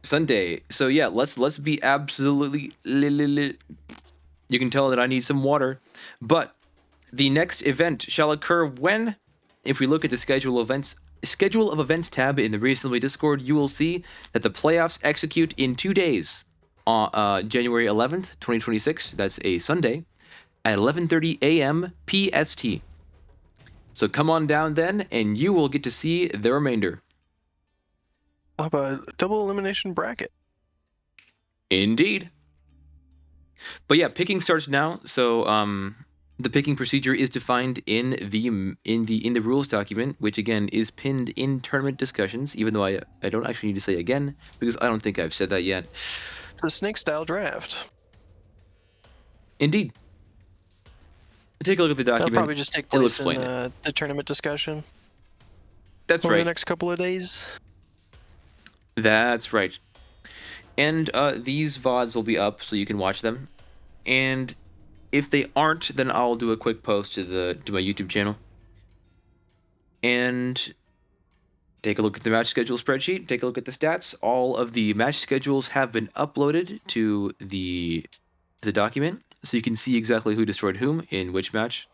Sunday. So yeah, let's be absolutely. You can tell that I need some water, but the next event shall occur when, if we look at the schedule of events tab in the Reassembly Discord, you will see that the playoffs execute in 2 days, on January 11th, 2026. That's a Sunday, at 11:30 a.m. PST. So come on down then, and you will get to see the remainder. How about a double elimination bracket? Indeed. But yeah, picking starts now. So the picking procedure is defined in the rules document, which again is pinned in tournament discussions. Even though I don't actually need to say again because I don't think I've said that yet. It's a snake style draft. Indeed. Take a look at the document. That'll probably just take It'll place in explain it. the tournament discussion That's over right. the next couple of days. That's right. And these VODs will be up so you can watch them. And if they aren't, then I'll do a quick post to my YouTube channel. And take a look at the match schedule spreadsheet. Take a look at the stats. All of the match schedules have been uploaded to the document, so you can see exactly who destroyed whom in which match.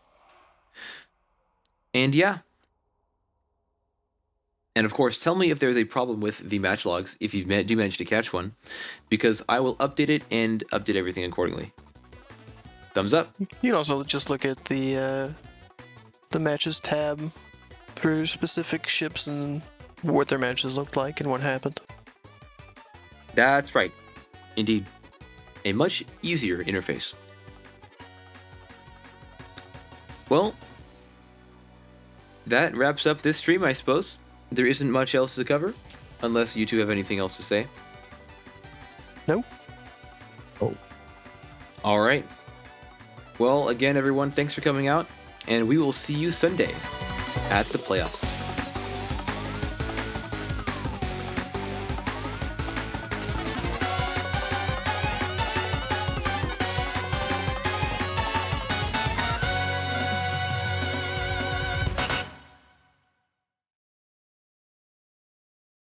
And yeah. And of course, tell me if there's a problem with the match logs if you do manage to catch one, because I will update it and update everything accordingly. Thumbs up. You can also just look at the matches tab for specific ships and what their matches looked like and what happened. That's right. Indeed. A much easier interface. Well, that wraps up this stream, I suppose. There isn't much else to cover, unless you two have anything else to say. Nope. Oh. All right. Well, again, everyone, thanks for coming out, and we will see you Sunday at the playoffs.